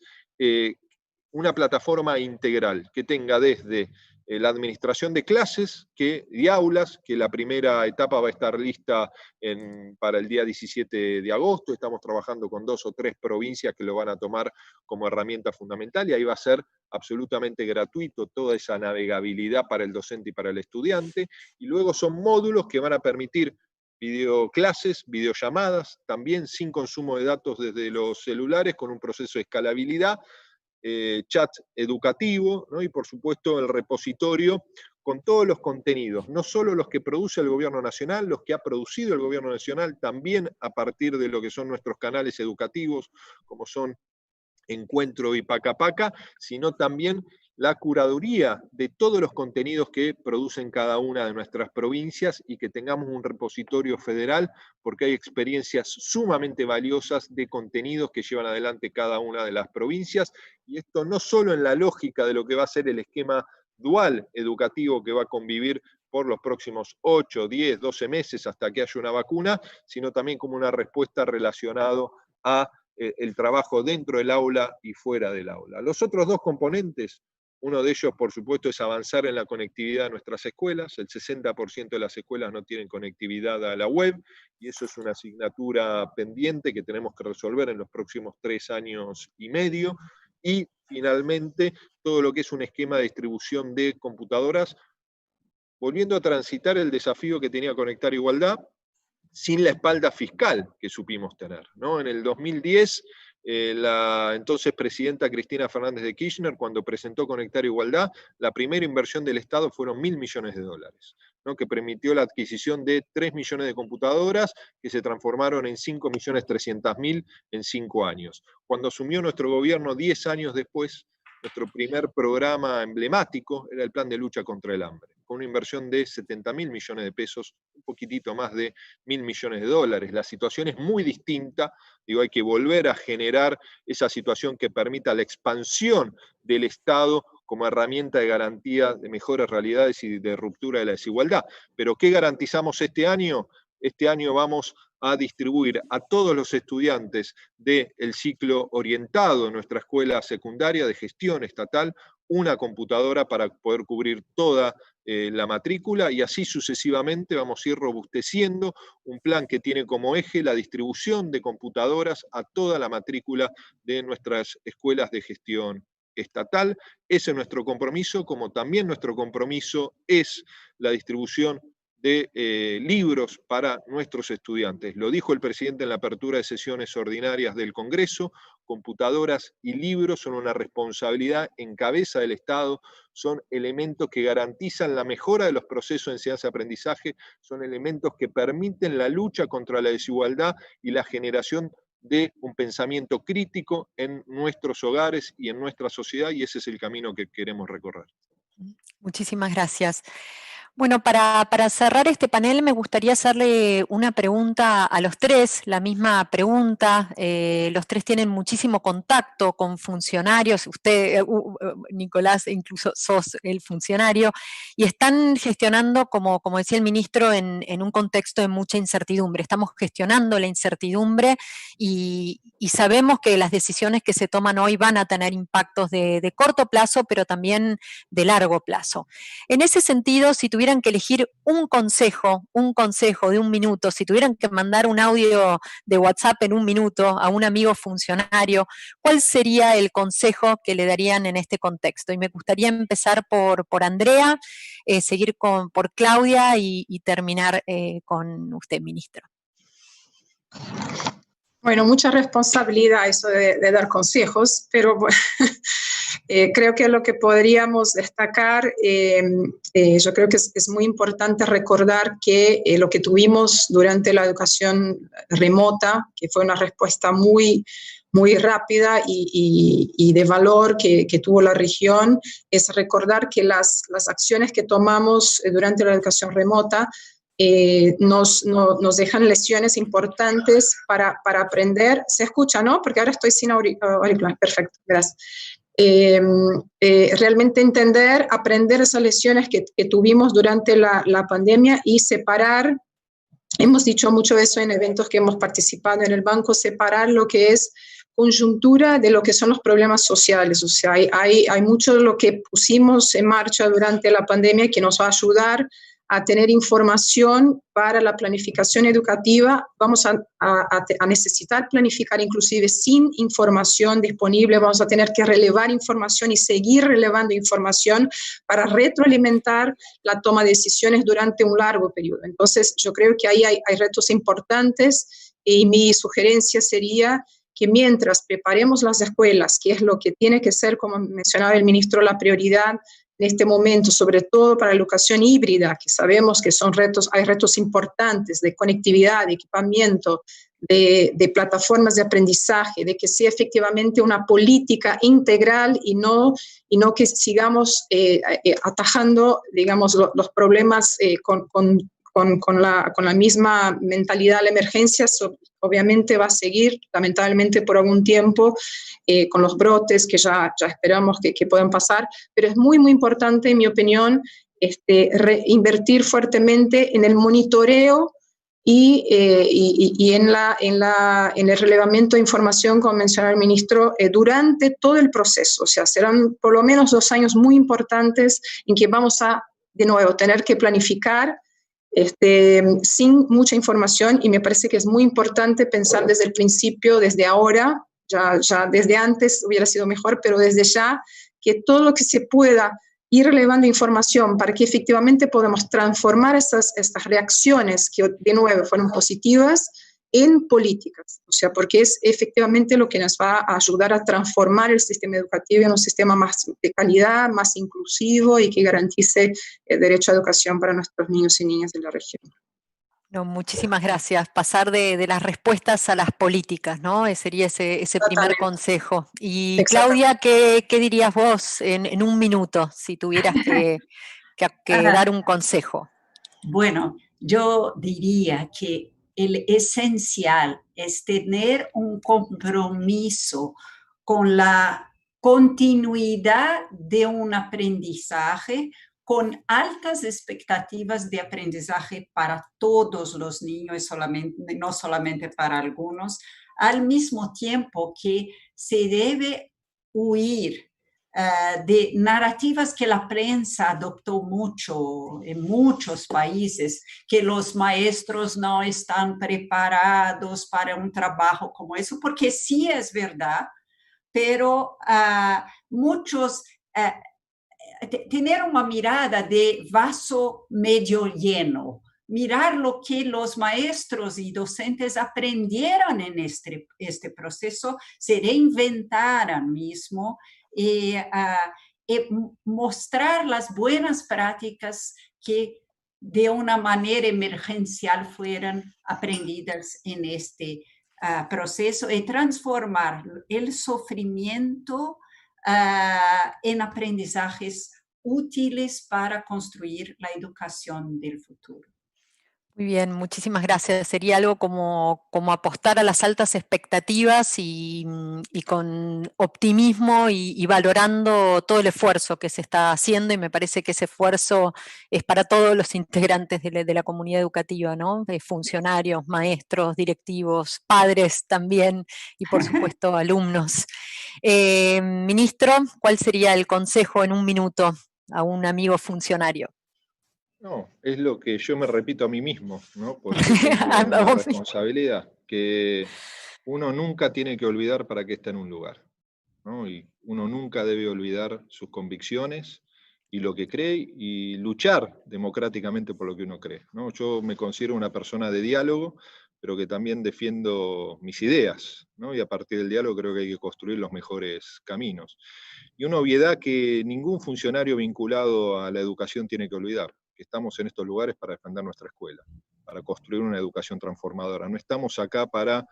una plataforma integral que tenga desde la administración de clases y aulas, que la primera etapa va a estar lista para el día 17 de agosto. Estamos trabajando con 2 o 3 provincias que lo van a tomar como herramienta fundamental, y ahí va a ser absolutamente gratuito toda esa navegabilidad para el docente y para el estudiante. Y luego son módulos que van a permitir videoclases, videollamadas, también sin consumo de datos desde los celulares, con un proceso de escalabilidad, chat educativo, ¿no? Y por supuesto el repositorio con todos los contenidos, no solo los que produce el gobierno nacional, los que ha producido el gobierno nacional, también a partir de lo que son nuestros canales educativos, como son Encuentro y Paca Paca, sino también la curaduría de todos los contenidos que producen cada una de nuestras provincias, y que tengamos un repositorio federal, porque hay experiencias sumamente valiosas de contenidos que llevan adelante cada una de las provincias, y esto no solo en la lógica de lo que va a ser el esquema dual educativo que va a convivir por los próximos 8, 10, 12 meses hasta que haya una vacuna, sino también como una respuesta relacionada a el trabajo dentro del aula y fuera del aula. Los otros 2 componentes, uno de ellos, por supuesto, es avanzar en la conectividad de nuestras escuelas. El 60% de las escuelas no tienen conectividad a la web, y eso es una asignatura pendiente que tenemos que resolver en los próximos 3 años y medio. Y finalmente, todo lo que es un esquema de distribución de computadoras, volviendo a transitar el desafío que tenía Conectar Igualdad, sin la espalda fiscal que supimos tener, ¿no? En el 2010, la entonces presidenta Cristina Fernández de Kirchner, cuando presentó Conectar Igualdad, la primera inversión del Estado fueron $1.000 millones, ¿no?, que permitió la adquisición de 3 millones de computadoras, que se transformaron en 5.300.000 en 5 años. Cuando asumió nuestro gobierno 10 años después, nuestro primer programa emblemático era el Plan de Lucha contra el Hambre, con una inversión de 70.000 millones de pesos, un poquitito más de $1.000 millones. La situación es muy distinta, digo, hay que volver a generar esa situación que permita la expansión del Estado como herramienta de garantía de mejores realidades y de ruptura de la desigualdad. Pero ¿qué garantizamos este año? Este año vamos a distribuir a todos los estudiantes del ciclo orientado en nuestra escuela secundaria de gestión estatal una computadora para poder cubrir toda la matrícula, y así sucesivamente vamos a ir robusteciendo un plan que tiene como eje la distribución de computadoras a toda la matrícula de nuestras escuelas de gestión estatal. Ese es nuestro compromiso, como también nuestro compromiso es la distribución de libros para nuestros estudiantes. Lo dijo el presidente en la apertura de sesiones ordinarias del Congreso: computadoras y libros son una responsabilidad en cabeza del Estado, son elementos que garantizan la mejora de los procesos de enseñanza-aprendizaje, son elementos que permiten la lucha contra la desigualdad y la generación de un pensamiento crítico en nuestros hogares y en nuestra sociedad, y ese es el camino que queremos recorrer. Muchísimas gracias. Bueno, para cerrar este panel me gustaría hacerle una pregunta a los tres, la misma pregunta. Los tres tienen muchísimo contacto con funcionarios, usted, Nicolás, incluso sos el funcionario, y están gestionando, como decía el ministro, en un contexto de mucha incertidumbre. Estamos gestionando la incertidumbre y sabemos que las decisiones que se toman hoy van a tener impactos de corto plazo, pero también de largo plazo. En ese sentido, si tuvieran que elegir un consejo de 1 minuto, si tuvieran que mandar un audio de WhatsApp en 1 minuto a un amigo funcionario, ¿cuál sería el consejo que le darían en este contexto? Y me gustaría empezar por Andrea, seguir por Claudia y terminar con usted, ministro. Bueno, mucha responsabilidad eso de dar consejos, pero creo que lo que podríamos destacar, yo creo que es muy importante recordar que lo que tuvimos durante la educación remota, que fue una respuesta muy rápida y de valor que tuvo la región, es recordar que las acciones que tomamos durante la educación remota nos dejan lecciones importantes para aprender. ¿Se escucha, no? Porque ahora estoy sin auricular. Perfecto, gracias. Realmente aprender esas lecciones que tuvimos durante la pandemia y separar, hemos dicho mucho eso en eventos que hemos participado en el banco, separar lo que es conjuntura de lo que son los problemas sociales. O sea, hay mucho de lo que pusimos en marcha durante la pandemia que nos va a ayudar a tener información para la planificación educativa. Vamos a necesitar planificar inclusive sin información disponible, vamos a tener que relevar información y seguir relevando información para retroalimentar la toma de decisiones durante un largo periodo. Entonces, yo creo que ahí hay retos importantes y mi sugerencia sería que mientras preparemos las escuelas, que es lo que tiene que ser, como mencionaba el ministro, la prioridad en este momento, sobre todo para la educación híbrida, que sabemos que hay retos importantes de conectividad, de equipamiento, de plataformas de aprendizaje, de que sea efectivamente una política integral y no que sigamos atajando, digamos, los problemas con la misma mentalidad de la emergencia. Obviamente va a seguir, lamentablemente, por algún tiempo, con los brotes que ya esperamos que puedan pasar, pero es muy, muy importante, en mi opinión, invertir fuertemente en el monitoreo y en el relevamiento de información, como mencionó el ministro, durante todo el proceso. O sea, serán por lo menos 2 años muy importantes en que vamos a, de nuevo, tener que planificar sin mucha información, y me parece que es muy importante pensar desde el principio, desde ahora, ya desde antes hubiera sido mejor, pero desde ya, que todo lo que se pueda ir relevando información para que efectivamente podamos transformar estas reacciones que de nuevo fueron positivas en políticas, o sea, porque es efectivamente lo que nos va a ayudar a transformar el sistema educativo en un sistema más de calidad, más inclusivo y que garantice el derecho a educación para nuestros niños y niñas de la región. No, muchísimas gracias. Pasar de las respuestas a las políticas, ¿no? Sería ese primer consejo. Y Claudia, ¿qué dirías vos en 1 minuto, si tuvieras que dar un consejo? Bueno, yo diría que el esencial es tener un compromiso con la continuidad de un aprendizaje, con altas expectativas de aprendizaje para todos los niños, no solamente para algunos, al mismo tiempo que se debe huir de narrativas que la prensa adoptó mucho en muchos países, que los maestros no están preparados para un trabajo como eso, porque sí es verdad, pero muchos tener una mirada de vaso medio lleno, mirar lo que los maestros y docentes aprendieron en este proceso, se reinventaran mismo y mostrar las buenas prácticas que de una manera emergencial fueran aprendidas en este proceso y transformar el sufrimiento en aprendizajes útiles para construir la educación del futuro. Muy bien, muchísimas gracias. Sería algo como apostar a las altas expectativas y con optimismo y valorando todo el esfuerzo que se está haciendo, y me parece que ese esfuerzo es para todos los integrantes de la comunidad educativa, ¿no? Funcionarios, maestros, directivos, padres también y por supuesto alumnos. Ministro, ¿cuál sería el consejo en un minuto a un amigo funcionario? No, es lo que yo me repito a mí mismo, ¿no? Porque tengo una responsabilidad, que uno nunca tiene que olvidar para qué está en un lugar, ¿no? Y uno nunca debe olvidar sus convicciones y lo que cree y luchar democráticamente por lo que uno cree, ¿no? Yo me considero una persona de diálogo, pero que también defiendo mis ideas, ¿no? Y a partir del diálogo creo que hay que construir los mejores caminos. Y una obviedad que ningún funcionario vinculado a la educación tiene que olvidar, que estamos en estos lugares para defender nuestra escuela, para construir una educación transformadora. No estamos acá para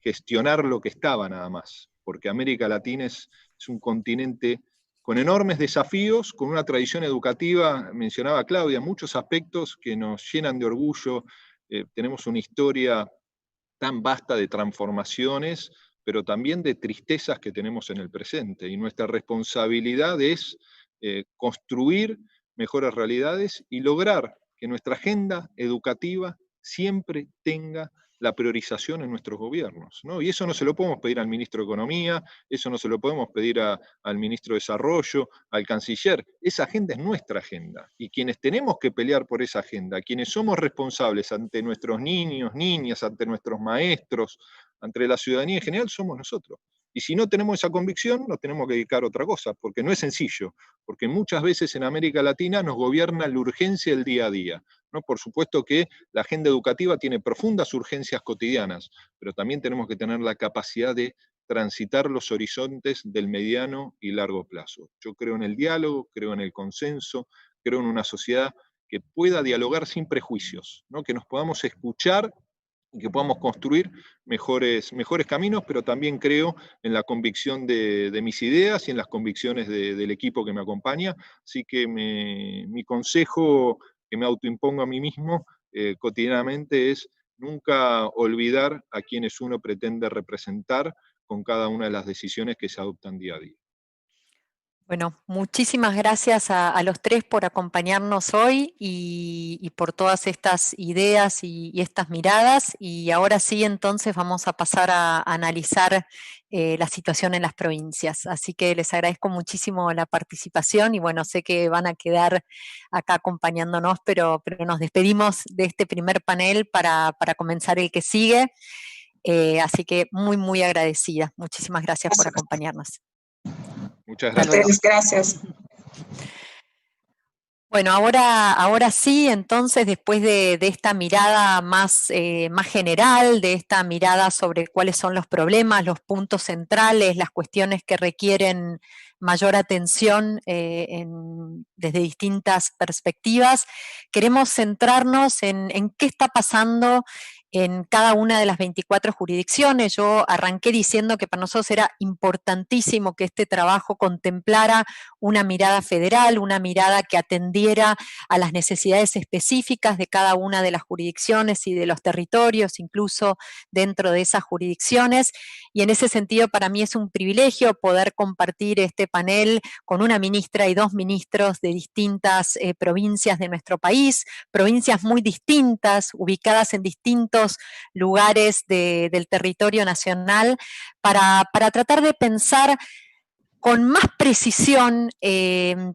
gestionar lo que estaba nada más, porque América Latina es un continente con enormes desafíos, con una tradición educativa, mencionaba Claudia, muchos aspectos que nos llenan de orgullo. Tenemos una historia tan vasta de transformaciones, pero también de tristezas que tenemos en el presente. Y nuestra responsabilidad es construir mejores realidades y lograr que nuestra agenda educativa siempre tenga la priorización en nuestros gobiernos, ¿no? Y eso no se lo podemos pedir al ministro de Economía, eso no se lo podemos pedir al ministro de Desarrollo, al canciller. Esa agenda es nuestra agenda. Y quienes tenemos que pelear por esa agenda, quienes somos responsables ante nuestros niños, niñas, ante nuestros maestros, ante la ciudadanía en general, somos nosotros. Y si no tenemos esa convicción, nos tenemos que dedicar a otra cosa, porque no es sencillo, porque muchas veces en América Latina nos gobierna la urgencia del día a día, ¿no? Por supuesto que la agenda educativa tiene profundas urgencias cotidianas, pero también tenemos que tener la capacidad de transitar los horizontes del mediano y largo plazo. Yo creo en el diálogo, creo en el consenso, creo en una sociedad que pueda dialogar sin prejuicios, ¿no? Que nos podamos escuchar y que podamos construir mejores caminos, pero también creo en la convicción de mis ideas y en las convicciones del equipo que me acompaña. Así que mi consejo que me autoimpongo a mí mismo cotidianamente es nunca olvidar a quienes uno pretende representar con cada una de las decisiones que se adoptan día a día. Bueno, muchísimas gracias a los tres por acompañarnos hoy y por todas estas ideas y estas miradas. Y ahora sí, entonces vamos a pasar a analizar la situación en las provincias. Así que les agradezco muchísimo la participación y bueno, sé que van a quedar acá acompañándonos, pero nos despedimos de este primer panel para comenzar el que sigue. Así que muy, muy agradecida. Muchísimas gracias por acompañarnos. Muchas gracias. Gracias. Bueno, ahora sí, entonces, después de esta mirada más general, de esta mirada sobre cuáles son los problemas, los puntos centrales, las cuestiones que requieren mayor atención desde distintas perspectivas, queremos centrarnos en qué está pasando en cada una de las 24 jurisdicciones. Yo arranqué diciendo que para nosotros era importantísimo que este trabajo contemplara una mirada federal, una mirada que atendiera a las necesidades específicas de cada una de las jurisdicciones y de los territorios, incluso dentro de esas jurisdicciones. Y en ese sentido, para mí es un privilegio poder compartir este panel con una ministra y dos ministros de distintas provincias de nuestro país, provincias muy distintas, ubicadas en distintos lugares del territorio nacional, para tratar de pensar con más precisión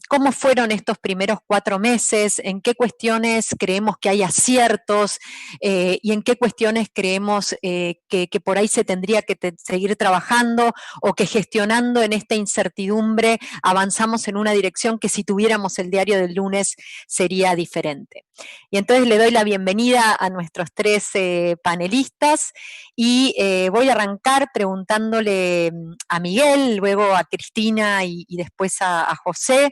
cómo fueron estos primeros 4 meses, en qué cuestiones creemos que hay aciertos y en qué cuestiones creemos que por ahí se tendría que seguir trabajando o que gestionando en esta incertidumbre avanzamos en una dirección que si tuviéramos el diario del lunes sería diferente. Y entonces le doy la bienvenida a nuestros 3 panelistas y voy a arrancar preguntándole a Miguel, luego a Cristina y después a José.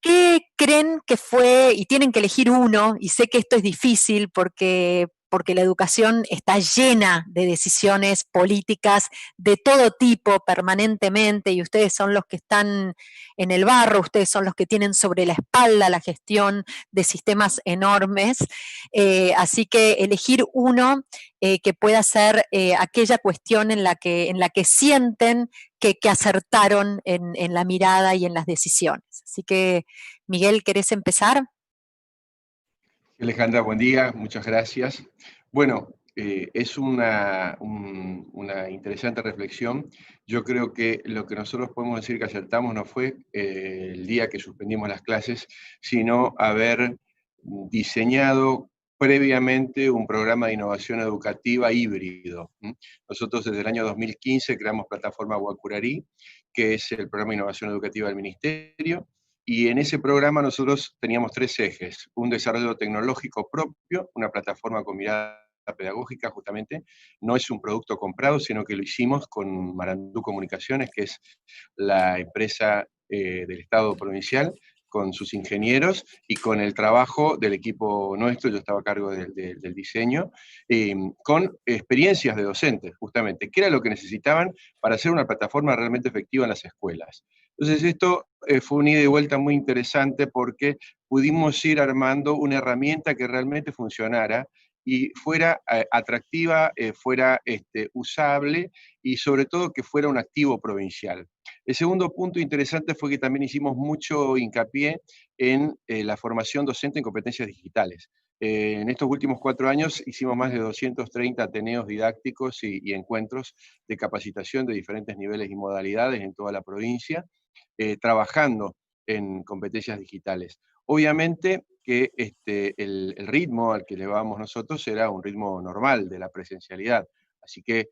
¿Qué creen que fue, y tienen que elegir uno, y sé que esto es difícil porque porque la educación está llena de decisiones políticas de todo tipo permanentemente, y ustedes son los que están en el barro, ustedes son los que tienen sobre la espalda la gestión de sistemas enormes, así que elegir uno que pueda ser aquella cuestión en la que sienten que acertaron en la mirada y en las decisiones. Así que, Miguel, ¿querés empezar? Alejandra, buen día, muchas gracias. Bueno, es una interesante reflexión. Yo creo que lo que nosotros podemos decir que acertamos no fue el día que suspendimos las clases, sino haber diseñado previamente un programa de innovación educativa híbrido. Nosotros desde el año 2015 creamos plataforma Wacurarí, que es el programa de innovación educativa del Ministerio, y en ese programa nosotros teníamos 3 ejes: un desarrollo tecnológico propio, una plataforma con mirada pedagógica justamente, no es un producto comprado, sino que lo hicimos con Marandú Comunicaciones, que es la empresa del Estado provincial, con sus ingenieros y con el trabajo del equipo nuestro. Yo estaba a cargo del diseño, con experiencias de docentes, justamente, que era lo que necesitaban para hacer una plataforma realmente efectiva en las escuelas. Entonces esto fue un ida y vuelta muy interesante, porque pudimos ir armando una herramienta que realmente funcionara y fuera atractiva, fuera usable, y sobre todo que fuera un activo provincial. El segundo punto interesante fue que también hicimos mucho hincapié en la formación docente en competencias digitales. En estos últimos 4 años hicimos más de 230 ateneos didácticos y encuentros de capacitación de diferentes niveles y modalidades en toda la provincia, trabajando en competencias digitales. Obviamente que el ritmo al que llevábamos nosotros era un ritmo normal de la presencialidad, así que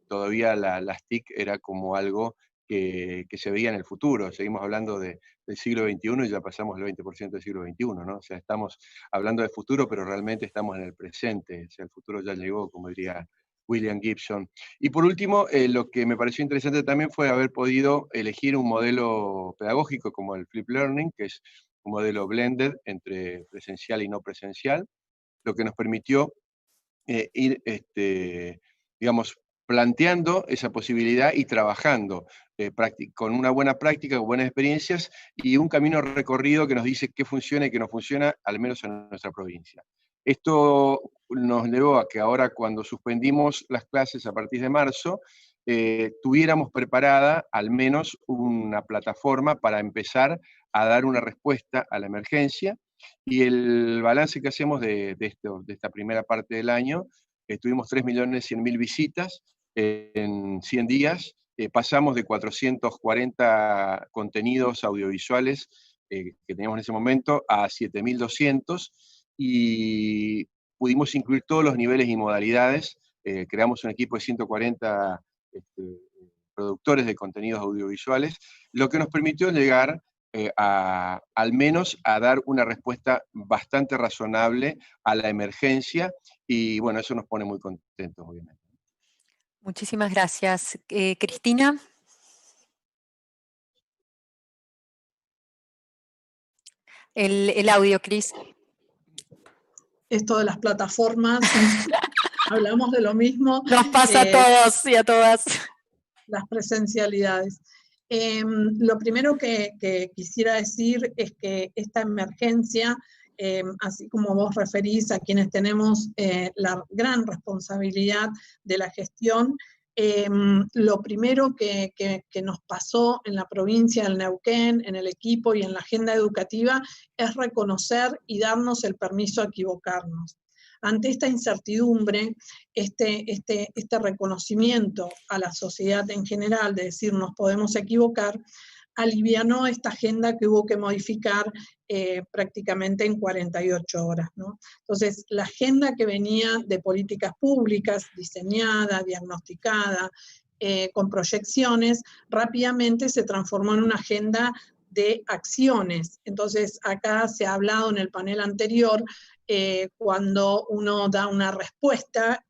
todavía las TIC era como algo que se veía en el futuro. Seguimos hablando del siglo XXI y ya pasamos el 20% del siglo XXI, ¿no? O sea, estamos hablando del futuro, pero realmente estamos en el presente. O sea, el futuro ya llegó, como diría William Gibson. Y por último, lo que me pareció interesante también fue haber podido elegir un modelo pedagógico como el Flip Learning, que es un modelo blended entre presencial y no presencial, lo que nos permitió ir, digamos, planteando esa posibilidad y trabajando con una buena práctica, con buenas experiencias y un camino recorrido que nos dice qué funciona y qué no funciona, al menos en nuestra provincia. Esto nos llevó a que ahora, cuando suspendimos las clases a partir de marzo, tuviéramos preparada al menos una plataforma para empezar a dar una respuesta a la emergencia. Y el balance que hacemos de esta primera parte del año, tuvimos 3.100.000 visitas en 100 días, pasamos de 440 contenidos audiovisuales que teníamos en ese momento a 7.200, y pudimos incluir todos los niveles y modalidades. Creamos un equipo de 140 productores de contenidos audiovisuales, lo que nos permitió llegar al menos a dar una respuesta bastante razonable a la emergencia, y bueno, eso nos pone muy contentos, obviamente. Muchísimas gracias. Cristina. El audio, Cris. Esto de las plataformas, hablamos de lo mismo. Nos pasa a todos y a todas. Las presencialidades. Lo primero que quisiera decir es que esta emergencia, así como vos referís a quienes tenemos la gran responsabilidad de la gestión, lo primero que nos pasó en la provincia del Neuquén, en el equipo y en la agenda educativa, es reconocer y darnos el permiso a equivocarnos. Ante esta incertidumbre, este reconocimiento a la sociedad en general de decir nos podemos equivocar, alivianó esta agenda que hubo que modificar prácticamente en 48 horas, ¿no? Entonces, la agenda que venía de políticas públicas, diseñada, diagnosticada, con proyecciones, rápidamente se transformó en una agenda de acciones. Entonces, acá se ha hablado en el panel anterior, cuando uno da una respuesta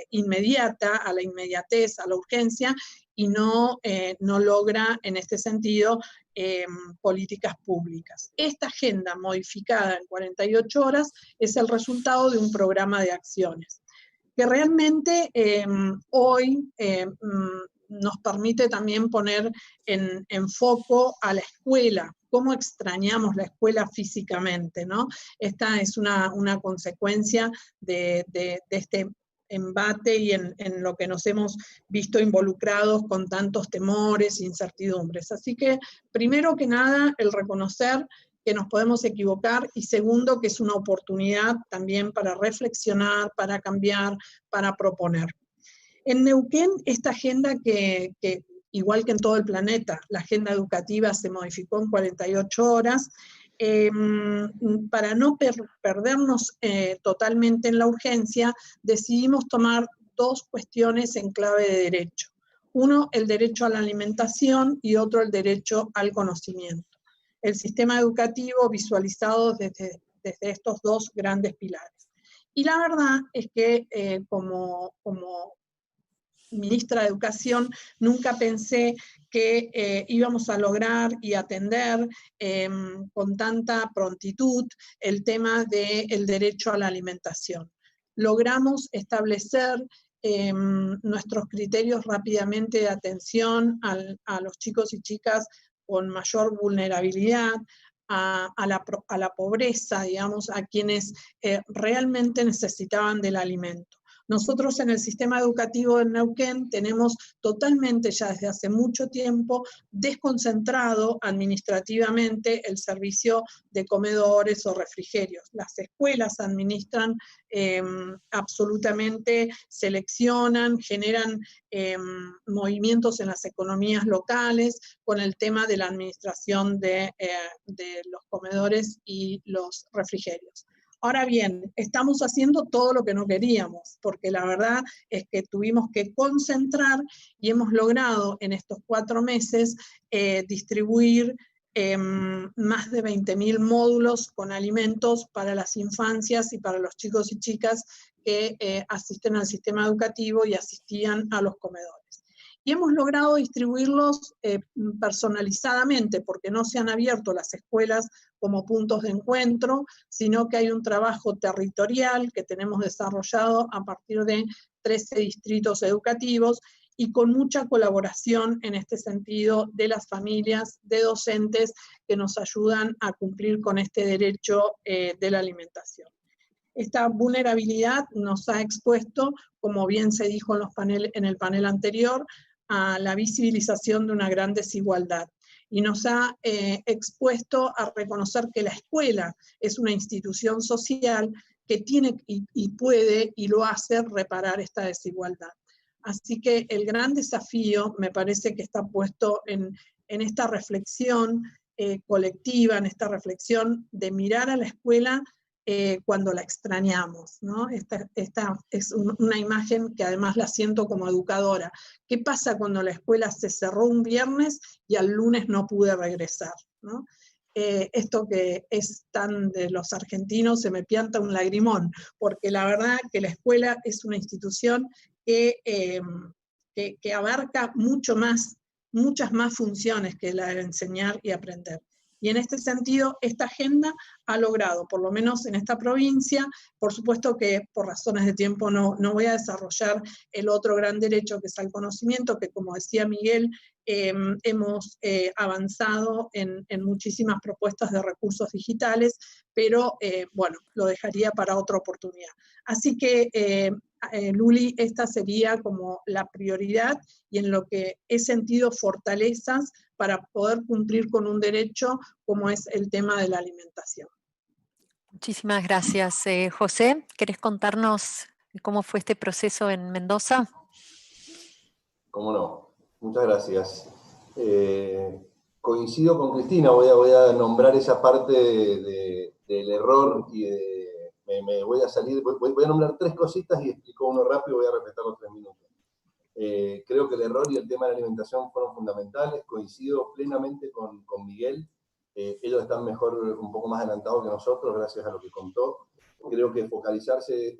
inmediata a la inmediatez, a la urgencia, y no logra en este sentido políticas públicas. Esta agenda modificada en 48 horas es el resultado de un programa de acciones que realmente hoy nos permite también poner en foco a la escuela, cómo extrañamos la escuela físicamente, ¿no? Esta es una consecuencia de este embate y en lo que nos hemos visto involucrados con tantos temores e incertidumbres. Así que, primero que nada, el reconocer que nos podemos equivocar, y segundo, que es una oportunidad también para reflexionar, para cambiar, para proponer. En Neuquén, esta agenda que igual que en todo el planeta, la agenda educativa se modificó en 48 horas, para no perdernos totalmente en la urgencia, decidimos tomar dos cuestiones en clave de derecho. Uno, el derecho a la alimentación, y otro, el derecho al conocimiento. El sistema educativo visualizado desde estos dos grandes pilares. Y la verdad es que como ministra de Educación, nunca pensé que íbamos a lograr y atender con tanta prontitud el tema del derecho a la alimentación. Logramos establecer nuestros criterios rápidamente de atención a los chicos y chicas con mayor vulnerabilidad, a la pobreza, digamos, a quienes realmente necesitaban del alimento. Nosotros en el sistema educativo de Neuquén tenemos totalmente, ya desde hace mucho tiempo, desconcentrado administrativamente el servicio de comedores o refrigerios. Las escuelas administran absolutamente, seleccionan, generan movimientos en las economías locales con el tema de la administración de los comedores y los refrigerios. Ahora bien, estamos haciendo todo lo que no queríamos, porque la verdad es que tuvimos que concentrar y hemos logrado en estos 4 meses distribuir más de 20.000 módulos con alimentos para las infancias y para los chicos y chicas que asisten al sistema educativo y asistían a los comedores. Y hemos logrado distribuirlos personalizadamente, porque no se han abierto las escuelas como puntos de encuentro, sino que hay un trabajo territorial que tenemos desarrollado a partir de 13 distritos educativos, y con mucha colaboración en este sentido de las familias, de docentes que nos ayudan a cumplir con este derecho de la alimentación. Esta vulnerabilidad nos ha expuesto, como bien se dijo en el panel anterior, a la visibilización de una gran desigualdad, y nos ha expuesto a reconocer que la escuela es una institución social que tiene y puede y lo hace reparar esta desigualdad. Así que el gran desafío me parece que está puesto en esta reflexión colectiva, en esta reflexión de mirar a la escuela cuando la extrañamos, ¿no? Esta es una imagen que además la siento como educadora. ¿Qué pasa cuando la escuela se cerró un viernes y al lunes no pude regresar, ¿no? Esto que es tan de los argentinos, se me pianta un lagrimón, porque la verdad que la escuela es una institución que abarca muchas más funciones que la de enseñar y aprender. Y en este sentido, esta agenda ha logrado, por lo menos en esta provincia, por supuesto que por razones de tiempo no voy a desarrollar el otro gran derecho que es al conocimiento, que como decía Miguel, hemos avanzado en muchísimas propuestas de recursos digitales, pero bueno, lo dejaría para otra oportunidad. Así que, Luli, esta sería como la prioridad y en lo que he sentido fortalezas para poder cumplir con un derecho como es el tema de la alimentación. Muchísimas gracias. José, ¿querés contarnos cómo fue este proceso en Mendoza? Cómo no, muchas gracias. Coincido con Cristina, voy a nombrar esa parte del error y me voy a salir, voy a nombrar 3 cositas y explico uno rápido, voy a respetar los 3 minutos. Creo que el error y el tema de la alimentación fueron fundamentales, coincido plenamente con Miguel, ellos están mejor, un poco más adelantados que nosotros, gracias a lo que contó. Creo que focalizarse,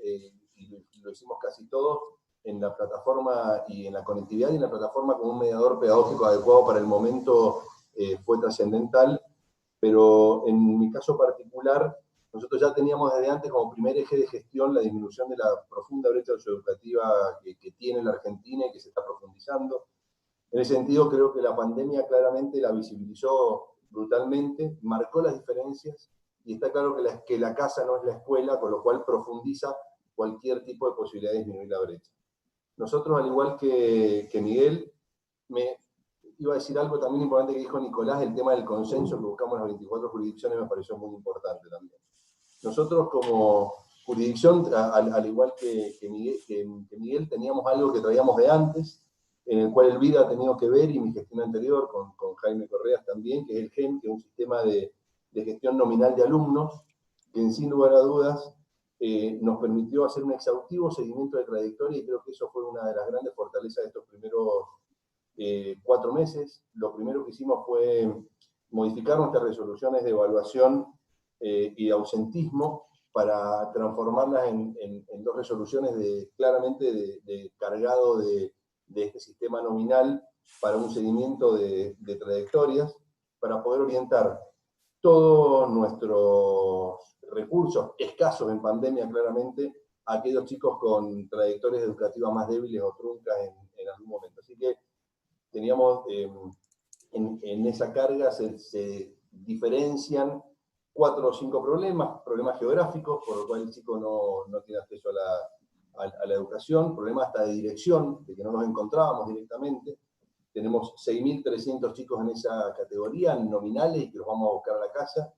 y lo hicimos casi todos, la plataforma y en la conectividad y en la plataforma como un mediador pedagógico adecuado para el momento fue trascendental, pero en mi caso particular, nosotros ya teníamos desde antes como primer eje de gestión la disminución de la profunda brecha socioeducativa que tiene la Argentina y que se está profundizando. En ese sentido, creo que la pandemia claramente la visibilizó brutalmente, marcó las diferencias, y está claro que la casa no es la escuela, con lo cual profundiza cualquier tipo de posibilidad de disminuir la brecha. Nosotros, al igual que Miguel, me iba a decir algo también importante que dijo Nicolás, el tema del consenso que buscamos en las 24 jurisdicciones me pareció muy importante también. Nosotros como jurisdicción, al igual que Miguel, teníamos algo que traíamos de antes, en el cual el vida ha tenido que ver, y mi gestión anterior con Jaime Correas también, que es el GEM, que es un sistema de gestión nominal de alumnos, que sin lugar a dudas nos permitió hacer un exhaustivo seguimiento de trayectoria, y creo que eso fue una de las grandes fortalezas de estos primeros 4 meses. Lo primero que hicimos fue modificar nuestras resoluciones de evaluación y de ausentismo para transformarlas en 2 resoluciones claramente de cargado de este sistema nominal para un seguimiento de trayectorias, para poder orientar todos nuestros recursos, escasos en pandemia claramente, a aquellos chicos con trayectorias educativas más débiles o truncas en algún momento. Así que teníamos en esa carga se diferencian 4 o 5 problemas geográficos, por lo cual el chico no tiene acceso a la educación, problemas hasta de dirección, de que no nos encontrábamos directamente. Tenemos 6.300 chicos en esa categoría, nominales, y que los vamos a buscar a la casa.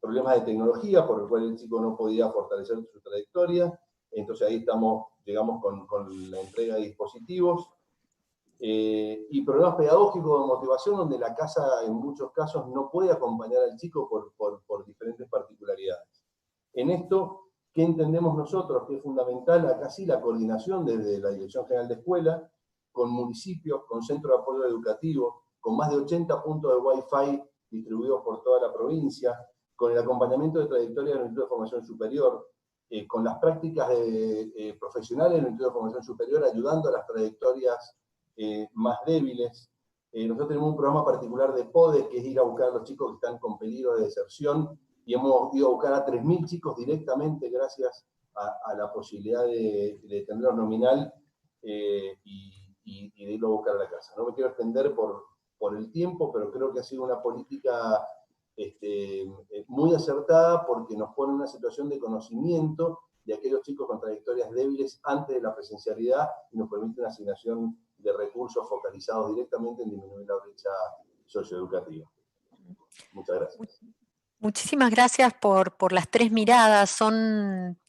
Problemas de tecnología, por el cual el chico no podía fortalecer su trayectoria. Entonces ahí llegamos con la entrega de dispositivos. Y problemas pedagógicos de motivación, donde la casa en muchos casos no puede acompañar al chico por diferentes particularidades. En esto, ¿qué entendemos nosotros? Que es fundamental acá sí la coordinación desde la Dirección General de Escuela, con municipios, con centros de apoyo educativo, con más de 80 puntos de Wi-Fi distribuidos por toda la provincia, con el acompañamiento de trayectoria del Instituto de Formación Superior, con las prácticas profesionales del Instituto de Formación Superior, ayudando a las trayectorias más débiles. Nosotros tenemos un programa particular de PODE, que es ir a buscar a los chicos que están con peligro de deserción, y hemos ido a buscar a 3.000 chicos directamente gracias a la posibilidad de tenerlos nominal y de irlo a buscar a la casa. No me quiero extender por el tiempo, pero creo que ha sido una política muy acertada, porque nos pone en una situación de conocimiento de aquellos chicos con trayectorias débiles antes de la presencialidad, y nos permite una asignación de recursos focalizados directamente en disminuir la brecha socioeducativa. Muchas gracias. Muchísimas gracias por las 3 miradas.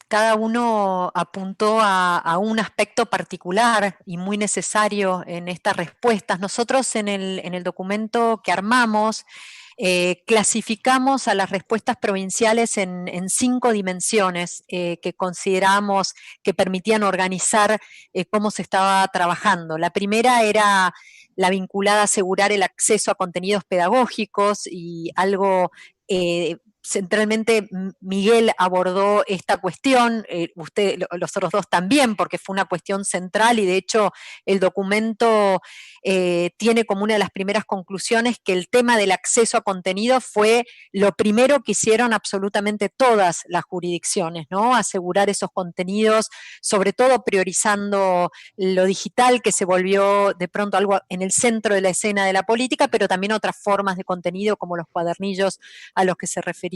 Cada uno apuntó a un aspecto particular y muy necesario en estas respuestas. Nosotros en el documento que armamos clasificamos a las respuestas provinciales en 5 dimensiones que consideramos que permitían organizar cómo se estaba trabajando. La primera era la vinculada a asegurar el acceso a contenidos pedagógicos, y algo centralmente Miguel abordó esta cuestión, los otros 2 también, porque fue una cuestión central, y de hecho el documento tiene como una de las primeras conclusiones que el tema del acceso a contenido fue lo primero que hicieron absolutamente todas las jurisdicciones, ¿no? Asegurar esos contenidos, sobre todo priorizando lo digital, que se volvió de pronto algo en el centro de la escena de la política, pero también otras formas de contenido como los cuadernillos a los que se refería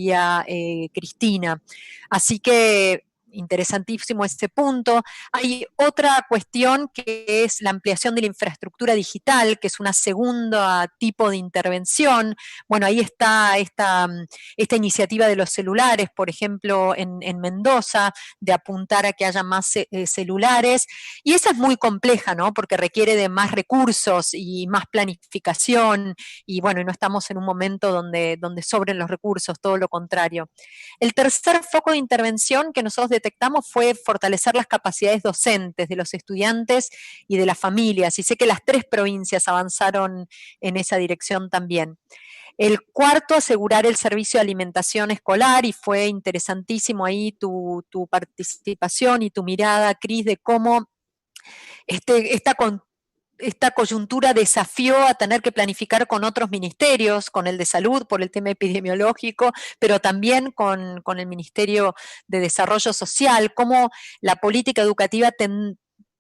Cristina. Así que interesantísimo este punto. Hay otra cuestión que es la ampliación de la infraestructura digital, que es una segunda tipo de intervención. Bueno, ahí está esta iniciativa de los celulares, por ejemplo, en Mendoza, de apuntar a que haya más celulares, y esa es muy compleja, ¿no? Porque requiere de más recursos y más planificación, y bueno, no estamos en un momento donde sobren los recursos, todo lo contrario. El tercer foco de intervención que nosotros detectamos fue fortalecer las capacidades docentes de los estudiantes y de las familias, y sé que las 3 provincias avanzaron en esa dirección también. El cuarto, asegurar el servicio de alimentación escolar, y fue interesantísimo ahí tu participación y tu mirada, Cris, de cómo esta coyuntura desafió a tener que planificar con otros ministerios, con el de salud por el tema epidemiológico, pero también con el Ministerio de Desarrollo Social, cómo la política educativa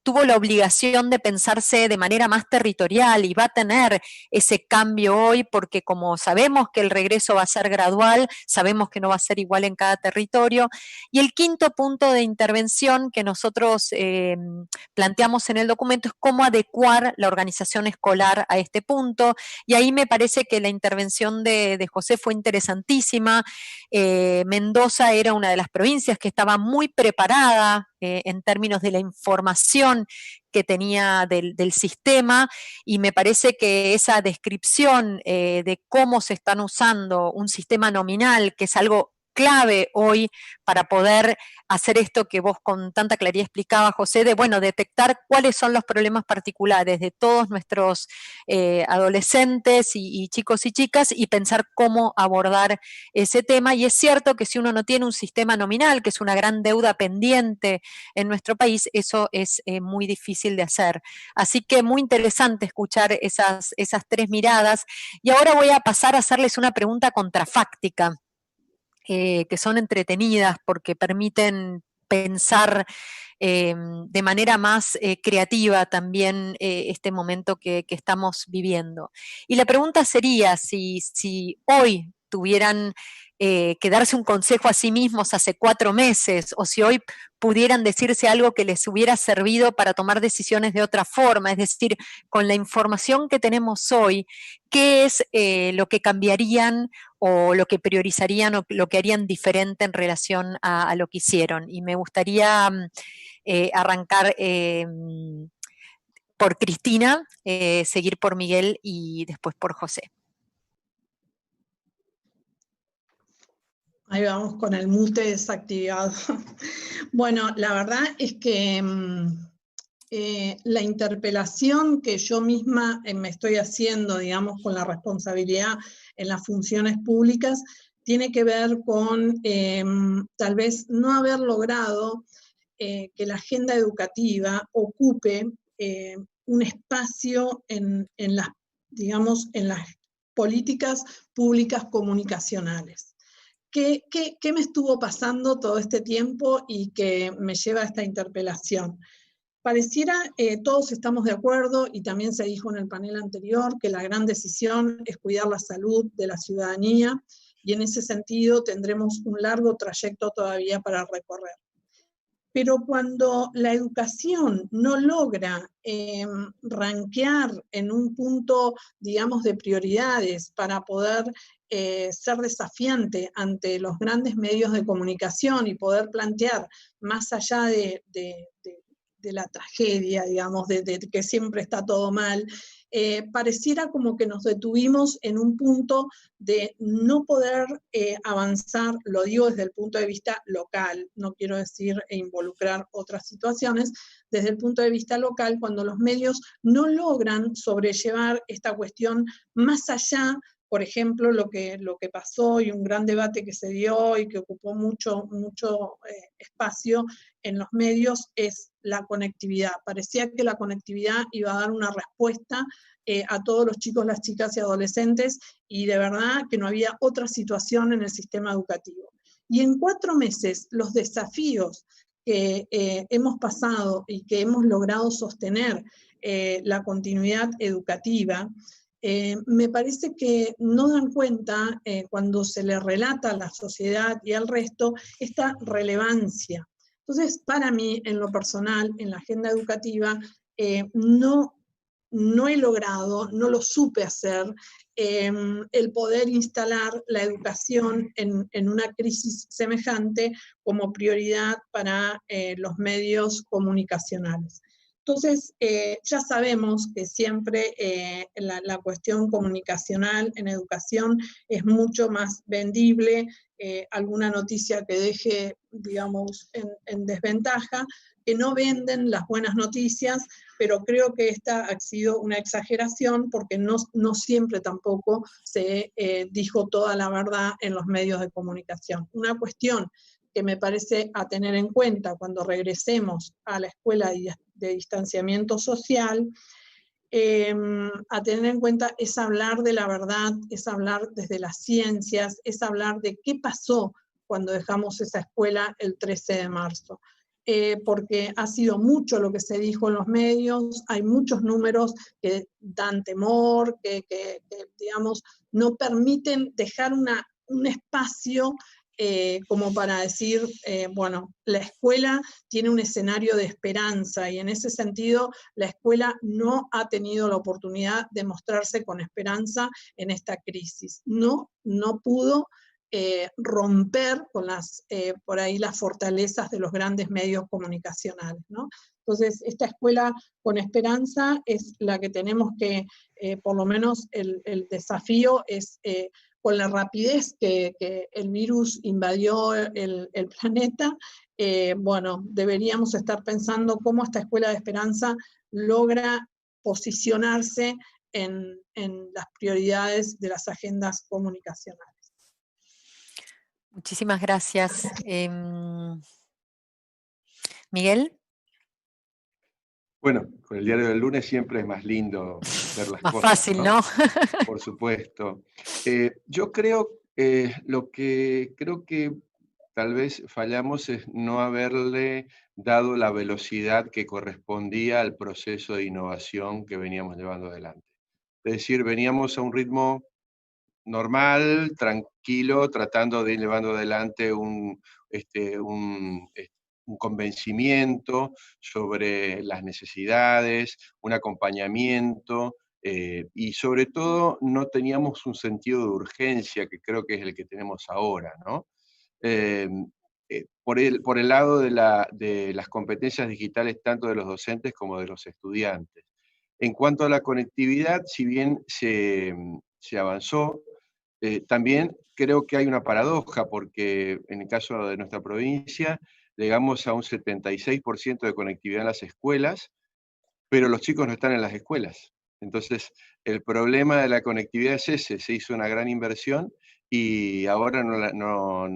tuvo la obligación de pensarse de manera más territorial y va a tener ese cambio hoy porque como sabemos que el regreso va a ser gradual, sabemos que no va a ser igual en cada territorio. Y el quinto punto de intervención que nosotros planteamos en el documento es cómo adecuar la organización escolar a este punto, y ahí me parece que la intervención de José fue interesantísima. Mendoza era una de las provincias que estaba muy preparada en términos de la información que tenía del sistema, y me parece que esa descripción de cómo se están usando un sistema nominal, que es algo clave hoy para poder hacer esto que vos con tanta claridad explicabas, José, de detectar cuáles son los problemas particulares de todos nuestros adolescentes y chicos y chicas, y pensar cómo abordar ese tema. Y es cierto que si uno no tiene un sistema nominal, que es una gran deuda pendiente en nuestro país, eso es muy difícil de hacer. Así que muy interesante escuchar esas tres miradas. Y ahora voy a pasar a hacerles una pregunta contrafáctica, que son entretenidas porque permiten pensar de manera más creativa también este momento que estamos viviendo. Y la pregunta sería, si hoy tuvieran que darse un consejo a sí mismos hace 4 meses, o si hoy pudieran decirse algo que les hubiera servido para tomar decisiones de otra forma, es decir, con la información que tenemos hoy, ¿qué es lo que cambiarían o lo que priorizarían o lo que harían diferente en relación a lo que hicieron? Y me gustaría arrancar por Cristina, seguir por Miguel y después por José. Ahí vamos con el mute desactivado. Bueno, la verdad es que la interpelación que yo misma me estoy haciendo, digamos, con la responsabilidad en las funciones públicas, tiene que ver con tal vez no haber logrado que la agenda educativa ocupe un espacio en las políticas públicas comunicacionales. ¿Qué me estuvo pasando todo este tiempo y que me lleva a esta interpelación? Pareciera, todos estamos de acuerdo, y también se dijo en el panel anterior, que la gran decisión es cuidar la salud de la ciudadanía, y en ese sentido tendremos un largo trayecto todavía para recorrer. Pero cuando la educación no logra rankear en un punto, digamos, de prioridades para poder ser desafiante ante los grandes medios de comunicación y poder plantear más allá de la tragedia, digamos, de que siempre está todo mal, pareciera como que nos detuvimos en un punto de no poder avanzar, lo digo desde el punto de vista local, no quiero decir involucrar otras situaciones, desde el punto de vista local, cuando los medios no logran sobrellevar esta cuestión más allá. Por ejemplo, lo que pasó y un gran debate que se dio y que ocupó mucho espacio en los medios es la conectividad. Parecía que la conectividad iba a dar una respuesta a todos los chicos, las chicas y adolescentes, y de verdad que no había otra situación en el sistema educativo. Y en 4 meses, los desafíos que hemos pasado y que hemos logrado sostener la continuidad educativa, me parece que no dan cuenta, cuando se le relata a la sociedad y al resto, esta relevancia. Entonces, para mí, en lo personal, en la agenda educativa, no he logrado, no lo supe hacer, el poder instalar la educación en una crisis semejante como prioridad para los medios comunicacionales. Entonces, ya sabemos que siempre la cuestión comunicacional en educación es mucho más vendible, alguna noticia que deje, digamos, en desventaja, que no venden las buenas noticias, pero creo que esta ha sido una exageración porque no siempre tampoco se dijo toda la verdad en los medios de comunicación. Una cuestión que me parece a tener en cuenta cuando regresemos a la escuela de distanciamiento social, a tener en cuenta es hablar de la verdad, es hablar desde las ciencias, es hablar de qué pasó cuando dejamos esa escuela el 13 de marzo. Porque ha sido mucho lo que se dijo en los medios, hay muchos números que dan temor, que digamos, no permiten dejar un espacio como para decir, bueno, la escuela tiene un escenario de esperanza, y en ese sentido la escuela no ha tenido la oportunidad de mostrarse con esperanza en esta crisis. No pudo romper con por ahí las fortalezas de los grandes medios comunicacionales, ¿no? Entonces, esta escuela con esperanza es la que tenemos que, por lo menos el desafío es, con la rapidez que el virus invadió el planeta, bueno, deberíamos estar pensando cómo esta escuela de esperanza logra posicionarse en las prioridades de las agendas comunicacionales. Muchísimas gracias. Miguel. Bueno, con el diario del lunes siempre es más lindo ver las más cosas. Fácil, ¿no? Por supuesto. Yo creo, lo que creo que tal vez fallamos es no haberle dado la velocidad que correspondía al proceso de innovación que veníamos llevando adelante. Es decir, veníamos a un ritmo normal, tranquilo, tratando de ir llevando adelante un convencimiento sobre las necesidades, un acompañamiento, y sobre todo no teníamos un sentido de urgencia, que creo que es el que tenemos ahora, ¿no? Por el lado de las competencias digitales, tanto de los docentes como de los estudiantes. En cuanto a la conectividad, si bien se avanzó, también creo que hay una paradoja, porque en el caso de nuestra provincia, llegamos a un 76% de conectividad en las escuelas, pero los chicos no están en las escuelas. Entonces, el problema de la conectividad es ese, se hizo una gran inversión y ahora no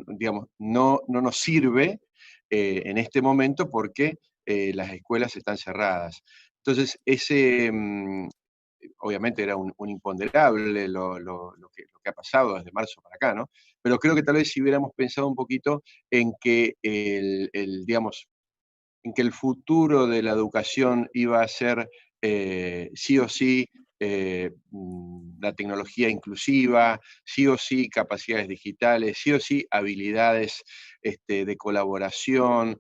nos sirve en este momento porque las escuelas están cerradas. Entonces, obviamente era un imponderable lo que ha pasado desde marzo para acá, ¿no? Pero creo que tal vez si hubiéramos pensado un poquito en que en que el futuro de la educación iba a ser sí o sí la tecnología inclusiva, sí o sí capacidades digitales, sí o sí habilidades de colaboración,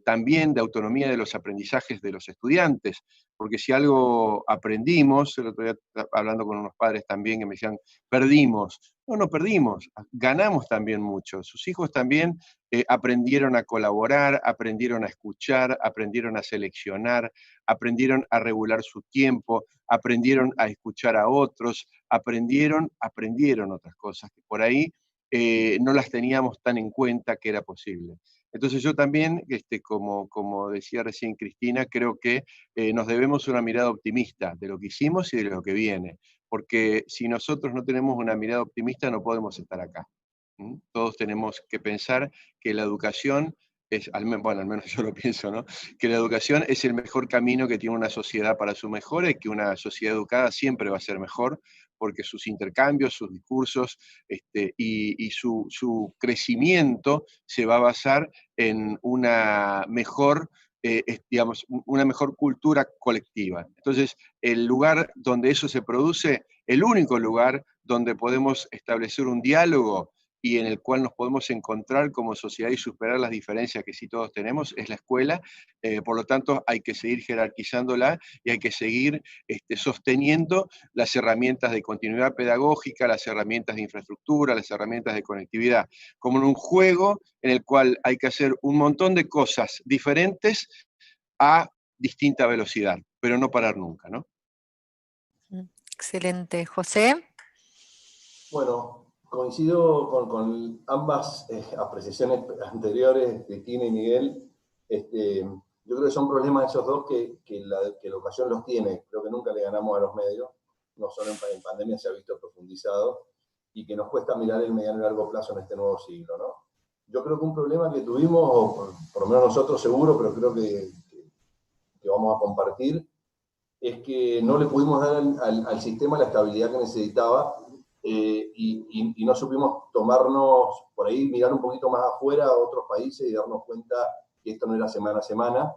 también de autonomía de los aprendizajes de los estudiantes, porque si algo aprendimos, el otro día hablando con unos padres también que me decían, perdimos. No perdimos, ganamos también mucho. Sus hijos también aprendieron a colaborar, aprendieron a escuchar, aprendieron a seleccionar, aprendieron a regular su tiempo, aprendieron a escuchar a otros, aprendieron otras cosas que por ahí no las teníamos tan en cuenta que era posible. Entonces yo también, como decía recién Cristina, creo que nos debemos una mirada optimista de lo que hicimos y de lo que viene, porque si nosotros no tenemos una mirada optimista no podemos estar acá. Todos tenemos que pensar que la educación es, bueno, al menos yo lo pienso, ¿no? Que la educación es el mejor camino que tiene una sociedad para su mejora y que una sociedad educada siempre va a ser mejor, porque sus intercambios, sus discursos y su crecimiento se va a basar en una mejor, una mejor cultura colectiva. Entonces, el lugar donde eso se produce, el único lugar donde podemos establecer un diálogo y en el cual nos podemos encontrar como sociedad y superar las diferencias que sí todos tenemos, es la escuela. Por lo tanto, hay que seguir jerarquizándola y hay que seguir sosteniendo las herramientas de continuidad pedagógica, las herramientas de infraestructura, las herramientas de conectividad, como en un juego en el cual hay que hacer un montón de cosas diferentes a distinta velocidad, pero no parar nunca, ¿no? Excelente. José. Bueno, coincido con ambas apreciaciones anteriores de Cristina y Miguel. Yo creo que son problemas esos dos que la educación los tiene. Creo que nunca le ganamos a los medios, no solo en pandemia se ha visto profundizado, y que nos cuesta mirar el mediano y largo plazo en este nuevo siglo, ¿no? Yo creo que un problema que tuvimos, o por lo menos nosotros seguro, pero creo que vamos a compartir, es que no le pudimos dar al sistema la estabilidad que necesitaba, y no supimos tomarnos, por ahí mirar un poquito más afuera a otros países y darnos cuenta que esto no era semana a semana,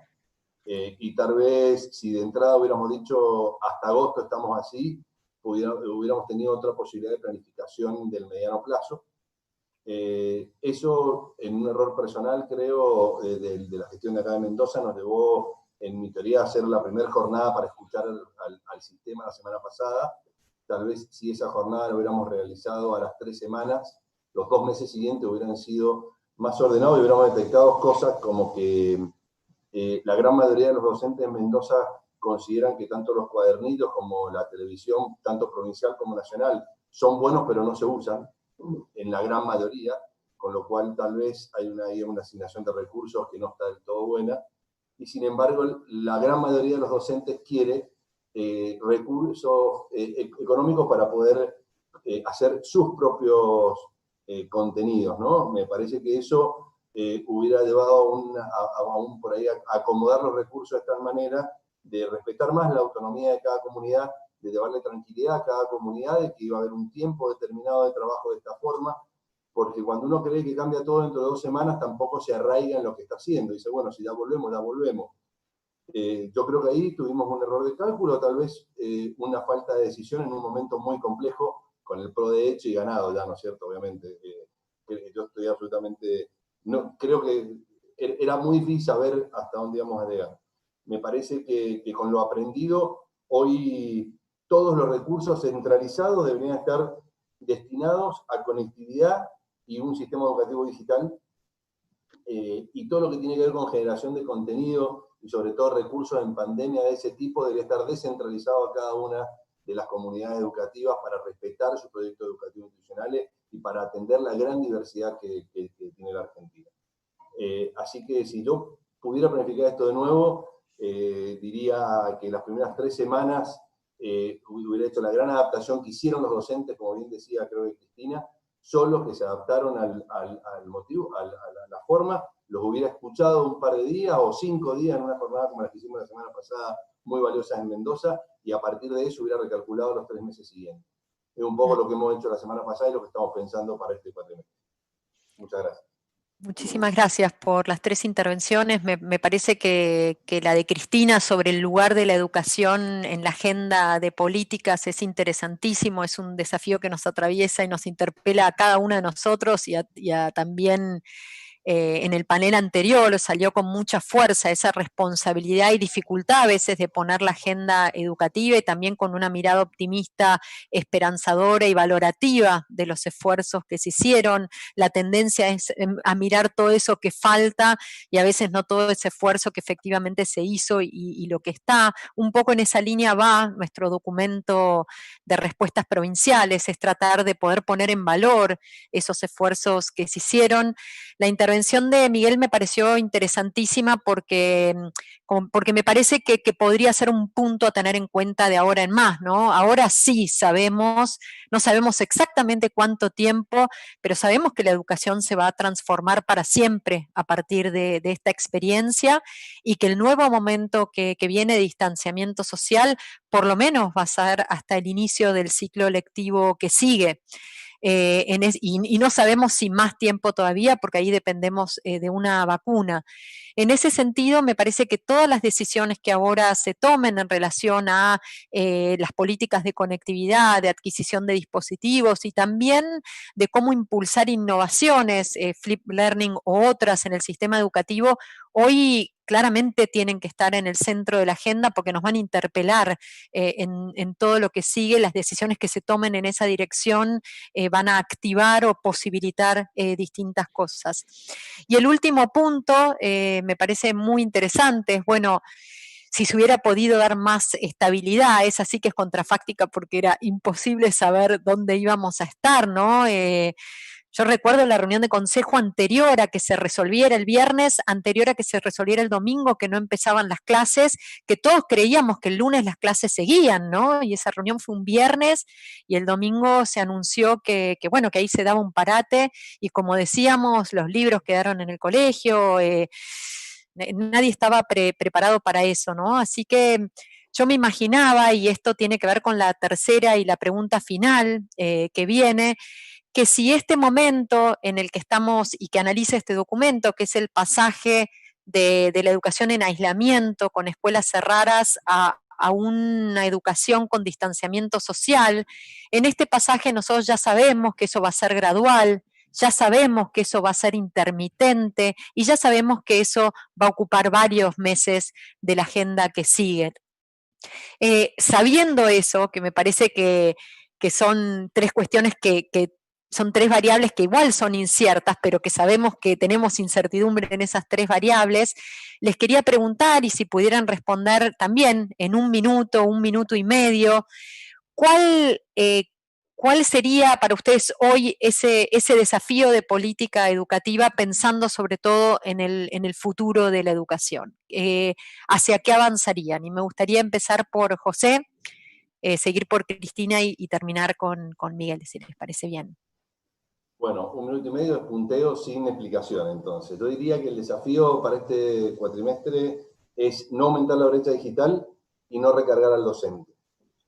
y tal vez si de entrada hubiéramos dicho hasta agosto estamos así, hubiéramos tenido otra posibilidad de planificación del mediano plazo. Eso, en un error personal, creo, de la gestión de acá de Mendoza, nos llevó, en mi teoría, a hacer la primera jornada para escuchar al sistema la semana pasada. Tal vez si esa jornada la hubiéramos realizado a las 3 semanas, los 2 meses siguientes hubieran sido más ordenados y hubiéramos detectado cosas como que la gran mayoría de los docentes en Mendoza consideran que tanto los cuadernitos como la televisión, tanto provincial como nacional, son buenos pero no se usan, en la gran mayoría, con lo cual tal vez hay una asignación de recursos que no está del todo buena, y sin embargo la gran mayoría de los docentes quiere recursos económicos para poder hacer sus propios contenidos, ¿no? Me parece que eso hubiera llevado por ahí a acomodar los recursos de tal manera de respetar más la autonomía de cada comunidad, de llevarle tranquilidad a cada comunidad de que iba a haber un tiempo determinado de trabajo de esta forma, porque cuando uno cree que cambia todo dentro de 2 semanas, tampoco se arraiga en lo que está haciendo. Dice, bueno, si ya volvemos, ya volvemos. Yo creo que ahí tuvimos un error de cálculo, tal vez una falta de decisión en un momento muy complejo, con el PRO de hecho y ganado ya, ¿no es cierto? Obviamente. Yo estoy absolutamente... No, creo que era muy difícil saber hasta dónde íbamos a llegar. Me parece que con lo aprendido, hoy todos los recursos centralizados deberían estar destinados a conectividad y un sistema educativo digital, y todo lo que tiene que ver con generación de contenido y sobre todo recursos en pandemia de ese tipo debería estar descentralizado a cada una de las comunidades educativas para respetar sus proyectos educativos institucionales y para atender la gran diversidad que tiene la Argentina. Así que si yo pudiera planificar esto de nuevo, diría que las primeras 3 semanas hubiera hecho la gran adaptación que hicieron los docentes, como bien decía, creo que Cristina, son los que se adaptaron al motivo, a la forma, los hubiera escuchado un par de días o 5 días en una jornada como la que hicimos la semana pasada, muy valiosas en Mendoza, y a partir de eso hubiera recalculado los 3 meses siguientes. Es un poco lo que hemos hecho la semana pasada y lo que estamos pensando para este cuatrimestre. Muchas gracias. Muchísimas gracias por las 3 intervenciones. Me parece que la de Cristina sobre el lugar de la educación en la agenda de políticas es interesantísimo, es un desafío que nos atraviesa y nos interpela a cada uno de nosotros y también en el panel anterior salió con mucha fuerza esa responsabilidad y dificultad a veces de poner la agenda educativa y también con una mirada optimista, esperanzadora y valorativa de los esfuerzos que se hicieron. La tendencia es a mirar todo eso que falta y a veces no todo ese esfuerzo que efectivamente se hizo y lo que está. Un poco en esa línea va nuestro documento de respuestas provinciales, es tratar de poder poner en valor esos esfuerzos que se hicieron. La intervención de Miguel me pareció interesantísima porque me parece que podría ser un punto a tener en cuenta de ahora en más, ¿no? Ahora sí sabemos, no sabemos exactamente cuánto tiempo, pero sabemos que la educación se va a transformar para siempre a partir de esta experiencia y que el nuevo momento que viene de distanciamiento social por lo menos va a ser hasta el inicio del ciclo lectivo que sigue. Y no sabemos si más tiempo todavía, porque ahí dependemos de una vacuna. En ese sentido, me parece que todas las decisiones que ahora se tomen en relación a las políticas de conectividad, de adquisición de dispositivos y también de cómo impulsar innovaciones, Flip Learning o otras en el sistema educativo, hoy claramente tienen que estar en el centro de la agenda porque nos van a interpelar en todo lo que sigue. Las decisiones que se tomen en esa dirección van a activar o posibilitar distintas cosas. Y el último punto me parece muy interesante, es bueno, si se hubiera podido dar más estabilidad, esa sí que es contrafáctica porque era imposible saber dónde íbamos a estar, ¿no? Yo recuerdo la reunión de consejo anterior a que se resolviera el viernes, anterior a que se resolviera el domingo, que no empezaban las clases, que todos creíamos que el lunes las clases seguían, ¿no? Y esa reunión fue un viernes y el domingo se anunció que ahí se daba un parate y como decíamos, los libros quedaron en el colegio, nadie estaba preparado para eso, ¿no? Así que yo me imaginaba, y esto tiene que ver con la tercera y la pregunta final que viene, que si este momento en el que estamos y que analiza este documento, que es el pasaje de la educación en aislamiento, con escuelas cerradas, a una educación con distanciamiento social, en este pasaje nosotros ya sabemos que eso va a ser gradual, ya sabemos que eso va a ser intermitente y ya sabemos que eso va a ocupar varios meses de la agenda que sigue. Sabiendo eso, que me parece que son tres cuestiones que son tres variables que igual son inciertas, pero que sabemos que tenemos incertidumbre en esas tres variables, les quería preguntar, y si pudieran responder también en 1 minuto y medio, ¿cuál sería para ustedes hoy ese desafío de política educativa, pensando sobre todo en el futuro de la educación? ¿Hacia qué avanzarían? Y me gustaría empezar por José, seguir por Cristina y terminar con Miguel, si les parece bien. Bueno, 1 minuto y medio de punteo sin explicación, entonces. Yo diría que el desafío para este cuatrimestre es no aumentar la brecha digital y no recargar al docente.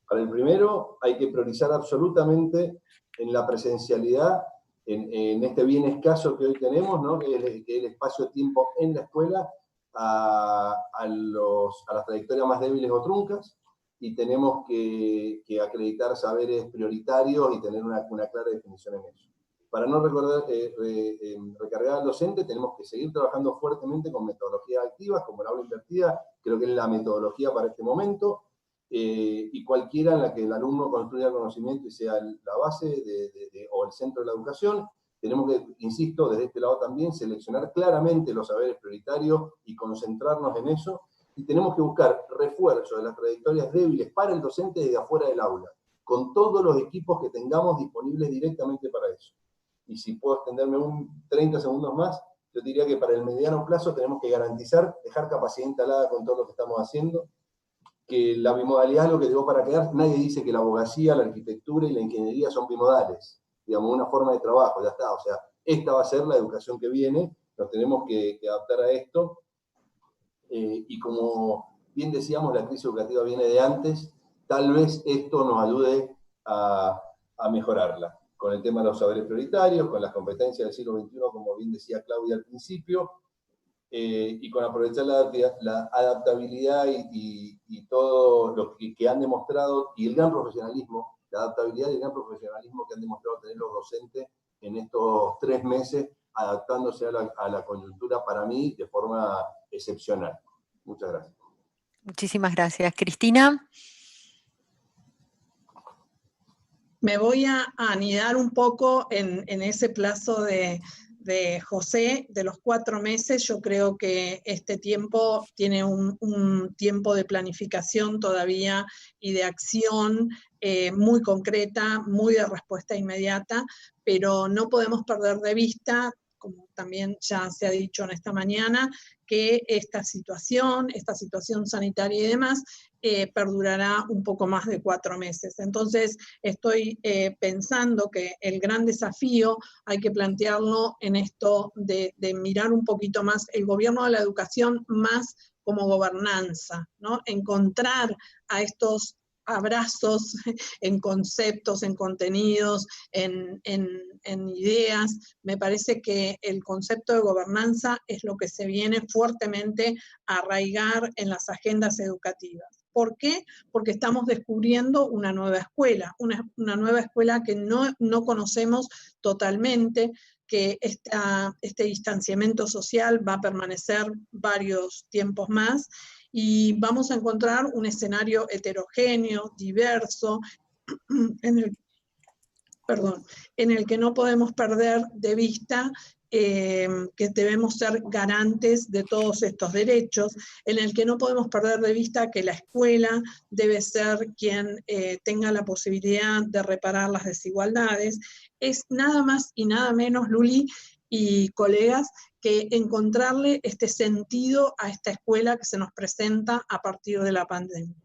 Para el primero hay que priorizar absolutamente en la presencialidad, en este bien escaso que hoy tenemos, ¿no? que es el espacio-tiempo en la escuela, a las trayectorias más débiles o truncas, y tenemos que acreditar saberes prioritarios y tener una clara definición en eso. Para no recargar al docente, tenemos que seguir trabajando fuertemente con metodologías activas, como el aula invertida, creo que es la metodología para este momento, y cualquiera en la que el alumno construya conocimiento y sea la base o el centro de la educación. Tenemos que, insisto, desde este lado también, seleccionar claramente los saberes prioritarios y concentrarnos en eso, y tenemos que buscar refuerzo de las trayectorias débiles para el docente desde afuera del aula, con todos los equipos que tengamos disponibles directamente para eso. Y si puedo extenderme 30 segundos más, yo diría que para el mediano plazo tenemos que garantizar, dejar capacidad instalada con todo lo que estamos haciendo, que la bimodalidad es lo que llegó para quedar. Nadie dice que la abogacía, la arquitectura y la ingeniería son bimodales, digamos, una forma de trabajo, ya está. O sea, esta va a ser la educación que viene, nos tenemos que adaptar a esto, y como bien decíamos, la crisis educativa viene de antes, tal vez esto nos ayude a mejorarla, con el tema de los saberes prioritarios, con las competencias del siglo XXI, como bien decía Claudia al principio, y con aprovechar la adaptabilidad y todo lo que han demostrado, y el gran profesionalismo, la adaptabilidad y el gran profesionalismo que han demostrado tener los docentes en estos 3 meses, adaptándose a la coyuntura, para mí, de forma excepcional. Muchas gracias. Muchísimas gracias. Cristina. Me voy a anidar un poco en ese plazo de José, de los 4 meses. Yo creo que este tiempo tiene un tiempo de planificación todavía y de acción muy concreta, muy de respuesta inmediata, pero no podemos perder de vista, como también ya se ha dicho en esta mañana, que esta situación sanitaria y demás, perdurará un poco más de 4 meses. Entonces, estoy pensando que el gran desafío hay que plantearlo en esto de mirar un poquito más el gobierno de la educación más como gobernanza, ¿no? Encontrar a estos abrazos en conceptos, en contenidos, en ideas. Me parece que el concepto de gobernanza es lo que se viene fuertemente a arraigar en las agendas educativas. ¿Por qué? Porque estamos descubriendo una nueva escuela, una nueva escuela que no conocemos totalmente, que este distanciamiento social va a permanecer varios tiempos más, y vamos a encontrar un escenario heterogéneo, diverso, en el que no podemos perder de vista que debemos ser garantes de todos estos derechos, en el que no podemos perder de vista que la escuela debe ser quien tenga la posibilidad de reparar las desigualdades. Es nada más y nada menos, Luli y colegas, que encontrarle este sentido a esta escuela que se nos presenta a partir de la pandemia.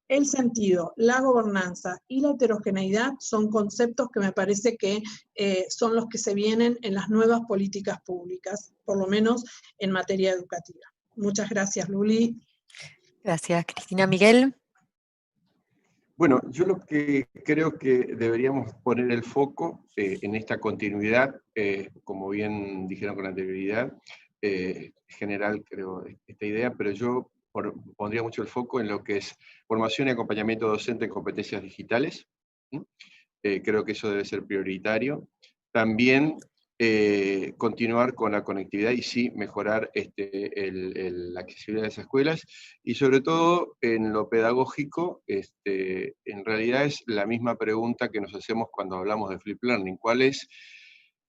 El sentido, la gobernanza y la heterogeneidad son conceptos que me parece que son los que se vienen en las nuevas políticas públicas, por lo menos en materia educativa. Muchas gracias, Luli. Gracias, Cristina. Miguel. Bueno, yo lo que creo que deberíamos poner el foco en esta continuidad, como bien dijeron con anterioridad, general creo esta idea, pero yo pondría mucho el foco en lo que es formación y acompañamiento docente en competencias digitales. Creo que eso debe ser prioritario. También continuar con la conectividad y sí mejorar la accesibilidad de esas escuelas, y sobre todo en lo pedagógico, en realidad es la misma pregunta que nos hacemos cuando hablamos de flip learning: ¿cuál es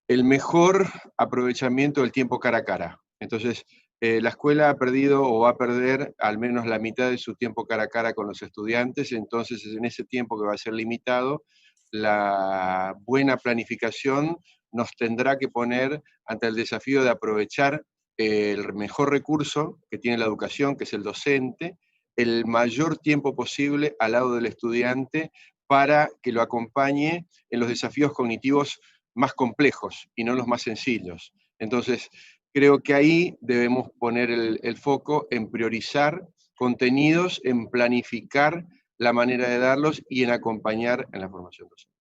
el mejor aprovechamiento del tiempo cara a cara? Entonces, la escuela ha perdido o va a perder al menos la mitad de su tiempo cara a cara con los estudiantes, entonces en ese tiempo que va a ser limitado, la buena planificación nos tendrá que poner ante el desafío de aprovechar el mejor recurso que tiene la educación, que es el docente, el mayor tiempo posible al lado del estudiante para que lo acompañe en los desafíos cognitivos más complejos y no los más sencillos. Entonces, creo que ahí debemos poner el foco en priorizar contenidos, en planificar la manera de darlos y en acompañar en la formación docente.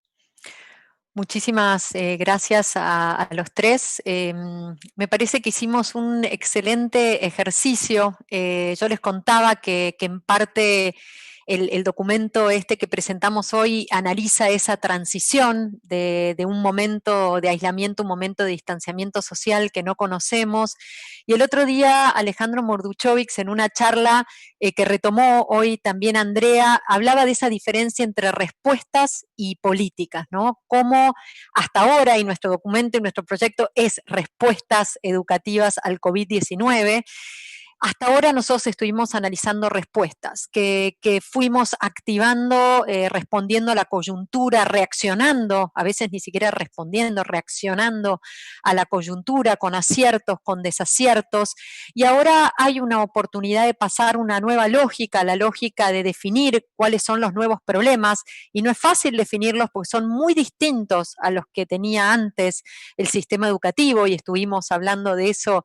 Muchísimas gracias a los tres. Me parece que hicimos un excelente ejercicio. Yo les contaba que en parte el documento que presentamos hoy analiza esa transición de un momento de aislamiento, un momento de distanciamiento social que no conocemos. Y el otro día Alejandro Morduchovic, en una charla que retomó hoy también Andrea, hablaba de esa diferencia entre respuestas y políticas, ¿no? Cómo hasta ahora, y nuestro documento y nuestro proyecto es respuestas educativas al COVID-19, hasta ahora nosotros estuvimos analizando respuestas que fuimos activando, respondiendo a la coyuntura, reaccionando, a veces ni siquiera respondiendo, reaccionando a la coyuntura con aciertos, con desaciertos, y ahora hay una oportunidad de pasar una nueva lógica, la lógica de definir cuáles son los nuevos problemas, y no es fácil definirlos porque son muy distintos a los que tenía antes el sistema educativo, y estuvimos hablando de eso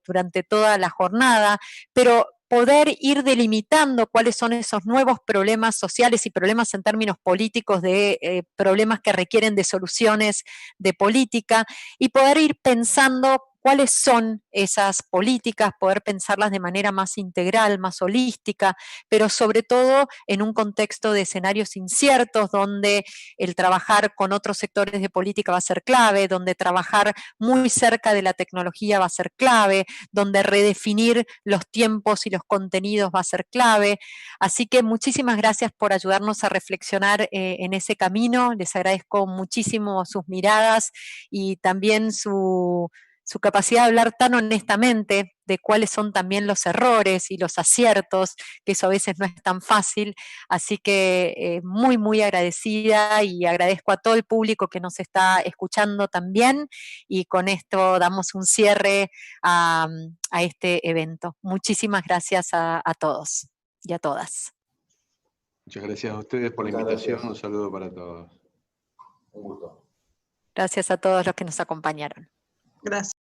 durante toda la jornada, pero poder ir delimitando cuáles son esos nuevos problemas sociales y problemas en términos políticos, de problemas que requieren de soluciones de política, y poder ir pensando cuáles son esas políticas, poder pensarlas de manera más integral, más holística, pero sobre todo en un contexto de escenarios inciertos, donde el trabajar con otros sectores de política va a ser clave, donde trabajar muy cerca de la tecnología va a ser clave, donde redefinir los tiempos y los contenidos va a ser clave. Así que muchísimas gracias por ayudarnos a reflexionar en ese camino. Les agradezco muchísimo sus miradas y también su capacidad de hablar tan honestamente de cuáles son también los errores y los aciertos, que eso a veces no es tan fácil. Así que muy, muy agradecida, y agradezco a todo el público que nos está escuchando también, y con esto damos un cierre a este evento. Muchísimas gracias a todos y a todas. Muchas gracias a ustedes por la invitación. Un saludo para todos. Un gusto. Gracias a todos los que nos acompañaron. Gracias.